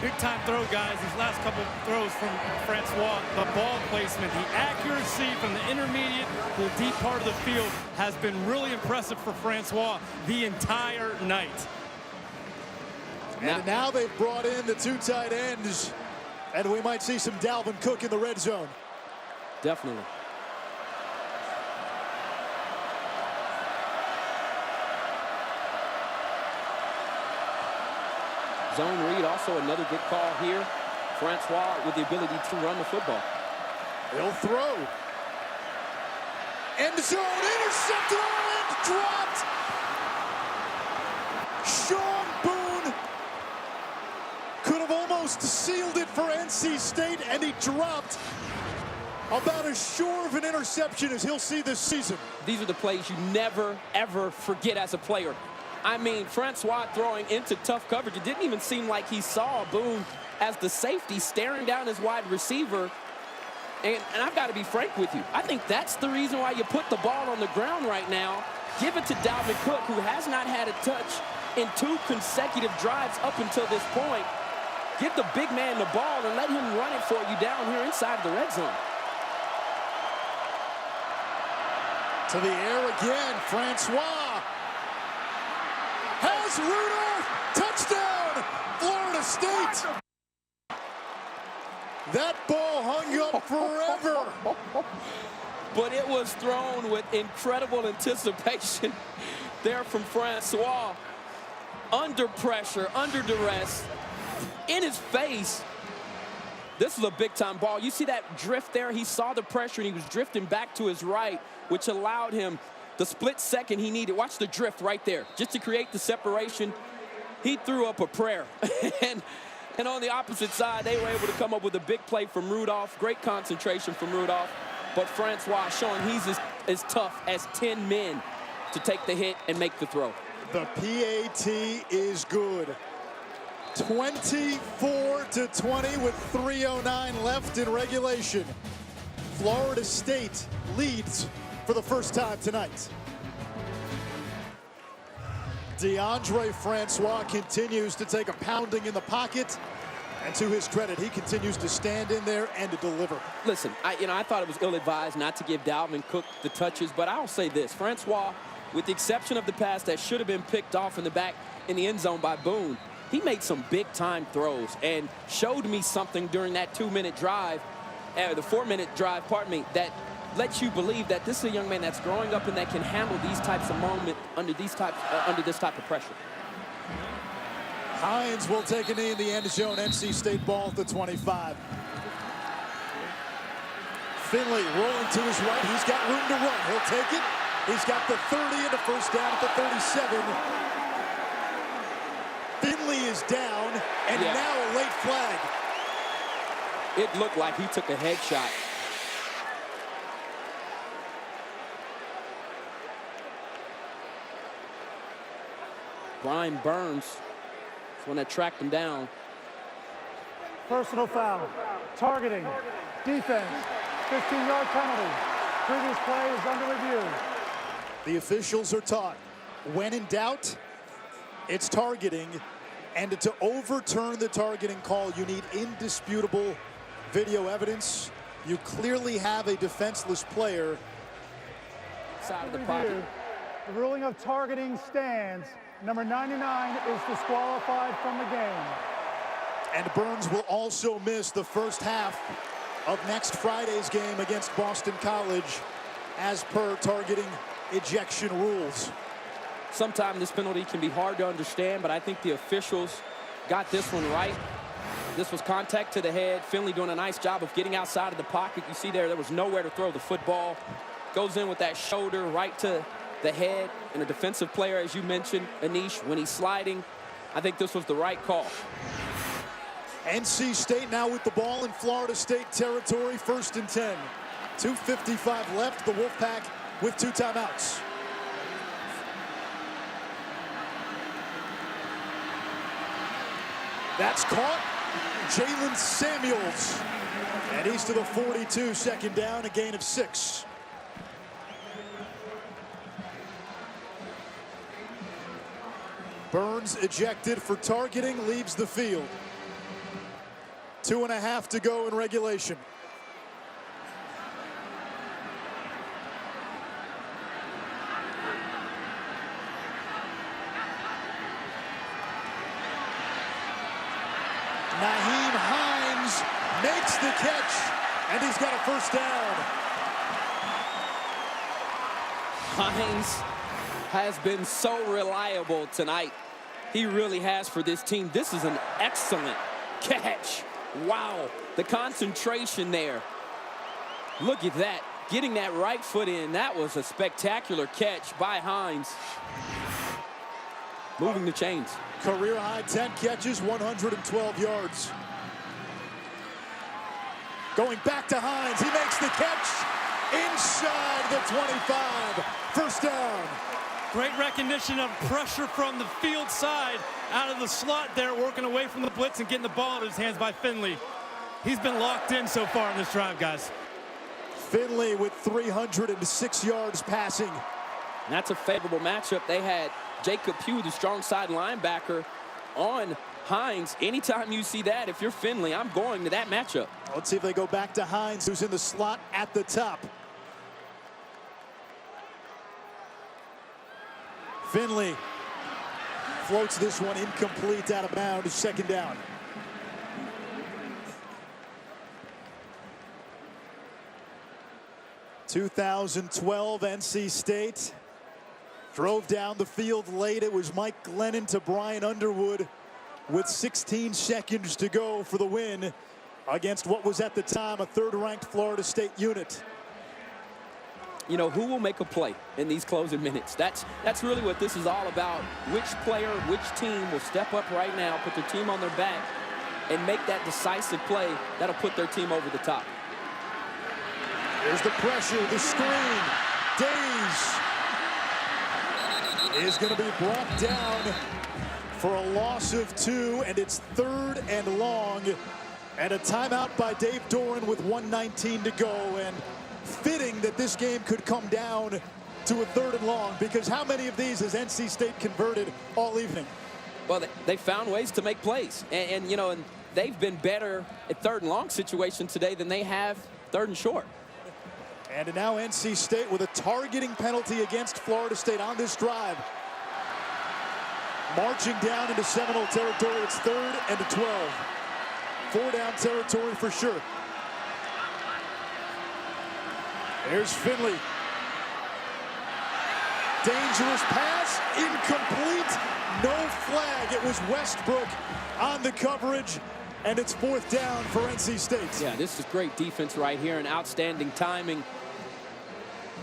Big-time throw, guys. These last couple throws from Francois, the ball placement, the accuracy from the intermediate to the deep part of the field has been really impressive for Francois the entire night. And now they've brought in the two tight ends, and we might see some Dalvin Cook in the red zone. Definitely. Zone read, also another good call here. Francois with the ability to run the football. He'll throw. End zone, intercepted and dropped. Sean Boone could have almost sealed it for NC State, and he dropped about as sure of an interception as he'll see this season. These are the plays you never, ever forget as a player. I mean, Francois throwing into tough coverage. It didn't even seem like he saw Boone as the safety staring down his wide receiver. And I've got to be frank with you. I think that's the reason why you put the ball on the ground right now. Give it to Dalvin Cook, who has not had a touch in 2 consecutive drives up until this point. Give the big man the ball and let him run it for you down here inside the red zone. To the air again, Francois. Has Rudolph, touchdown, Florida State. That ball hung up forever. But it was thrown with incredible anticipation there from Francois. Under pressure, under duress, in his face. This is a big-time ball. You see that drift there? He saw the pressure, and he was drifting back to his right, which allowed him the split second he needed. Watch the drift right there. Just to create the separation, he threw up a prayer. and on the opposite side, they were able to come up with a big play from Rudolph. Great concentration from Rudolph. But Francois showing he's as tough as 10 men to take the hit and make the throw. The PAT is good. 24 to 20 with 3:09 left in regulation. Florida State leads for the first time tonight. DeAndre Francois continues to take a pounding in the pocket, and to his credit, he continues to stand in there and to deliver. Listen, I thought it was ill-advised not to give Dalvin Cook the touches, but I'll say this: Francois, with the exception of the pass that should have been picked off in the back in the end zone by Boone, he made some big-time throws and showed me something during that 2-minute drive, the 4-minute drive, pardon me, that lets you believe that this is a young man that's growing up and that can handle these types of moments under this type of pressure. Hines will take a knee in the end zone. NC State ball at the 25. Finley rolling to his right. He's got room to run. He'll take it. He's got the 30 and a first down at the 37. Finley is down, and now a late flag. It looked like he took a headshot. Brian Burns is one that tracked him down. Personal foul, targeting, defense, 15-yard penalty. Previous play is under review. The officials are taught, when in doubt, it's targeting, and to overturn the targeting call, you need indisputable video evidence. You clearly have a defenseless player. Side of the pocket. The ruling of targeting stands. Number 99 is disqualified from the game. And Burns will also miss the first half of next Friday's game against Boston College, as per targeting ejection rules. Sometimes this penalty can be hard to understand, but I think the officials got this one right. This was contact to the head. Finley doing a nice job of getting outside of the pocket. You see there was nowhere to throw the football. Goes in with that shoulder right to the head. And a defensive player, as you mentioned, Anish, when he's sliding, I think this was the right call. NC State now with the ball in Florida State territory, 1st and 10. 2:55 left, the Wolfpack with 2 timeouts. That's caught. Jalen Samuels. And he's to the 42, 2nd down, a gain of 6. Burns ejected for targeting, leaves the field. 2.5 to go in regulation. Nyheim Hines makes the catch, and he's got a 1st down. Hines has been so reliable tonight. He really has for this team. This is an excellent catch. Wow, the concentration there. Look at that, getting that right foot in. That was a spectacular catch by Hines. Moving the chains. Career high 10 catches, 112 yards. Going back to Hines, he makes the catch inside the 25. 1st down. Great recognition of pressure from the field side out of the slot there, working away from the blitz and getting the ball in his hands by Findlay. He's been locked in so far in this drive, guys. Findlay with 306 yards passing. And that's a favorable matchup. They had Jacob Pugh, the strong side linebacker, on Hines. Anytime you see that, if you're Findlay, I'm going to that matchup. Let's see if they go back to Hines, who's in the slot at the top. Findlay floats this one incomplete, out of bounds, 2nd down. (2012) NC State drove down the field late. It was Mike Glennon to Brian Underwood with 16 seconds to go for the win against what was at the time a 3rd-ranked Florida State unit. You know, who will make a play in these closing minutes? That's really what this is all about. Which player, which team will step up right now, put their team on their back, and make that decisive play that'll put their team over the top. There's the pressure, the screen. Days is going to be brought down for a loss of 2, and it's 3rd and long. And a timeout by Dave Doran with 1:19 to go. And fitting that this game could come down to a 3rd and long, because how many of these has NC State converted all evening? Well, they found ways to make plays. And you know, and they've been better at 3rd and long situations today than they have 3rd and short. And now NC State with a targeting penalty against Florida State on this drive. Marching down into Seminole territory, it's 3rd and 12. 4-down territory for sure. There's Finley. Dangerous pass, incomplete, no flag. It was Westbrook on the coverage, and it's 4th down for NC State. Yeah, this is great defense right here and outstanding timing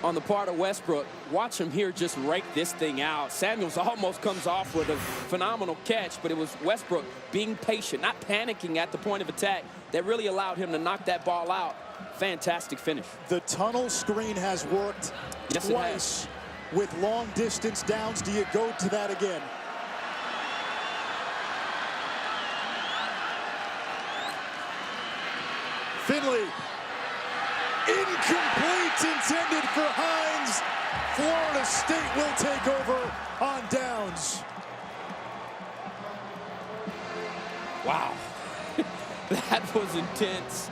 on the part of Westbrook. Watch him here just rake this thing out. Samuels almost comes off with a phenomenal catch, but it was Westbrook being patient, not panicking at the point of attack, that really allowed him to knock that ball out. Fantastic finish. The tunnel screen has worked twice with long distance downs. Do you go to that again? Finley. Incomplete, intended for Hines. Florida State will take over on downs. Wow. That was intense.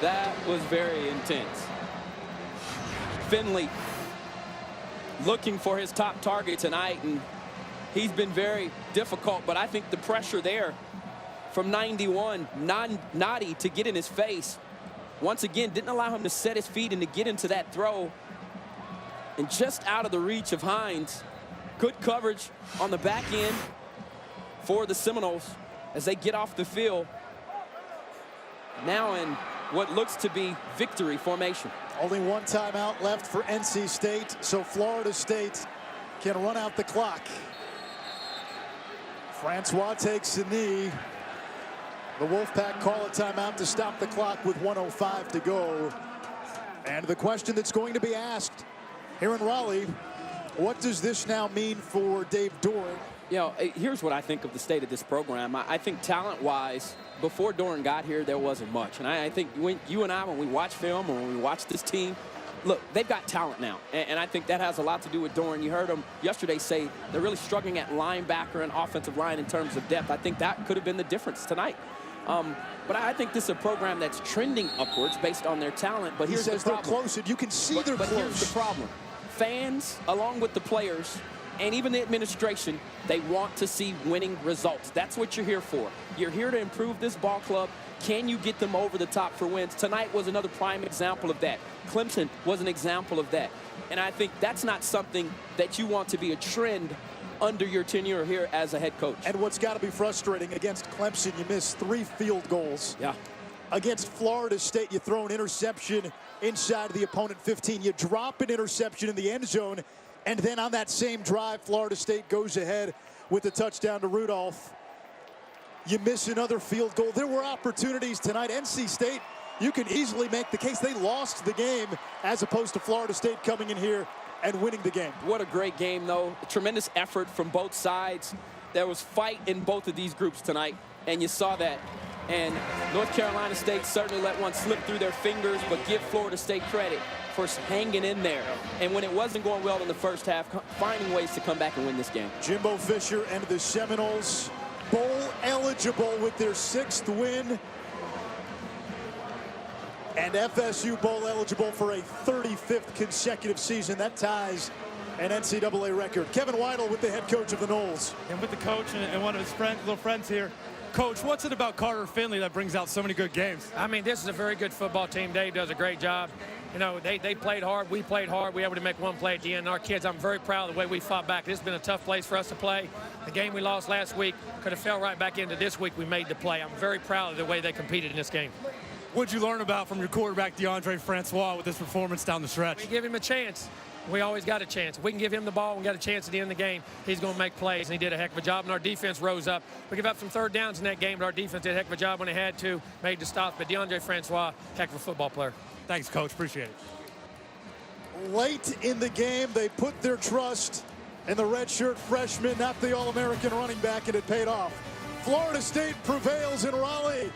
That was very intense. Finley looking for his top target tonight, and he's been very difficult, but I think the pressure there from 91, Noddy to get in his face, once again, didn't allow him to set his feet and to get into that throw. And just out of the reach of Hines. Good coverage on the back end for the Seminoles as they get off the field. Now in what looks to be victory formation. Only one timeout left for NC State, so Florida State can run out the clock. Francois takes a knee. The Wolfpack call a timeout to stop the clock with 1:05 to go. And the question that's going to be asked here in Raleigh, what does this now mean for Dave Doeren? You know, here's what I think of the state of this program. I think talent-wise, before Doeren got here, there wasn't much. And I think when you and I, when we watch film or when we watch this team, look, they've got talent now. And I think that has a lot to do with Doeren. You heard him yesterday say they're really struggling at linebacker and offensive line in terms of depth. I think that could have been the difference tonight. But I think this is a program that's trending upwards based on their talent. But here's the problem. They're close, and you can see they're close. But here's the problem. Fans, along with the players, and even the administration, they want to see winning results. That's what you're here for. You're here to improve this ball club. Can you get them over the top for wins? Tonight was another prime example of that. Clemson was an example of that. And I think that's not something that you want to be a trend under your tenure here as a head coach. And what's got to be frustrating, against Clemson, you missed 3 field goals. Yeah. Against Florida State, you throw an interception inside the opponent 15. You drop an interception in the end zone, and then on that same drive, Florida State goes ahead with a touchdown to Rudolph. You miss another field goal. There were opportunities tonight. NC State, you can easily make the case they lost the game as opposed to Florida State coming in here and winning the game. What a great game, though. A tremendous effort from both sides. There was fight in both of these groups tonight, and you saw that. And North Carolina State certainly let one slip through their fingers, but give Florida State credit for hanging in there. And when it wasn't going well in the first half, finding ways to come back and win this game. Jimbo Fisher and the Seminoles bowl eligible with their 6th win. And FSU bowl eligible for a 35th consecutive season. That ties an NCAA record. Kevin Weidel with the head coach of the Noles. And with the coach and one of his little friends here. Coach, what's it about Carter Findlay that brings out so many good games? I mean, this is a very good football team. Dave does a great job. You know, they played hard. We played hard. We were able to make one play at the end. And our kids, I'm very proud of the way we fought back. This has been a tough place for us to play. The game we lost last week could have fell right back into this week. We made the play. I'm very proud of the way they competed in this game. What'd you learn about from your quarterback, DeAndre Francois, with this performance down the stretch? We give him a chance. We always got a chance. If we can give him the ball, we got a chance at the end of the game. He's going to make plays, and he did a heck of a job, and our defense rose up. We gave up some third downs in that game, but our defense did a heck of a job when they had to, made the stops. But DeAndre Francois, heck of a football player. Thanks, Coach. Appreciate it. Late in the game, they put their trust in the redshirt freshman, not the All-American running back, and it paid off. Florida State prevails in Raleigh.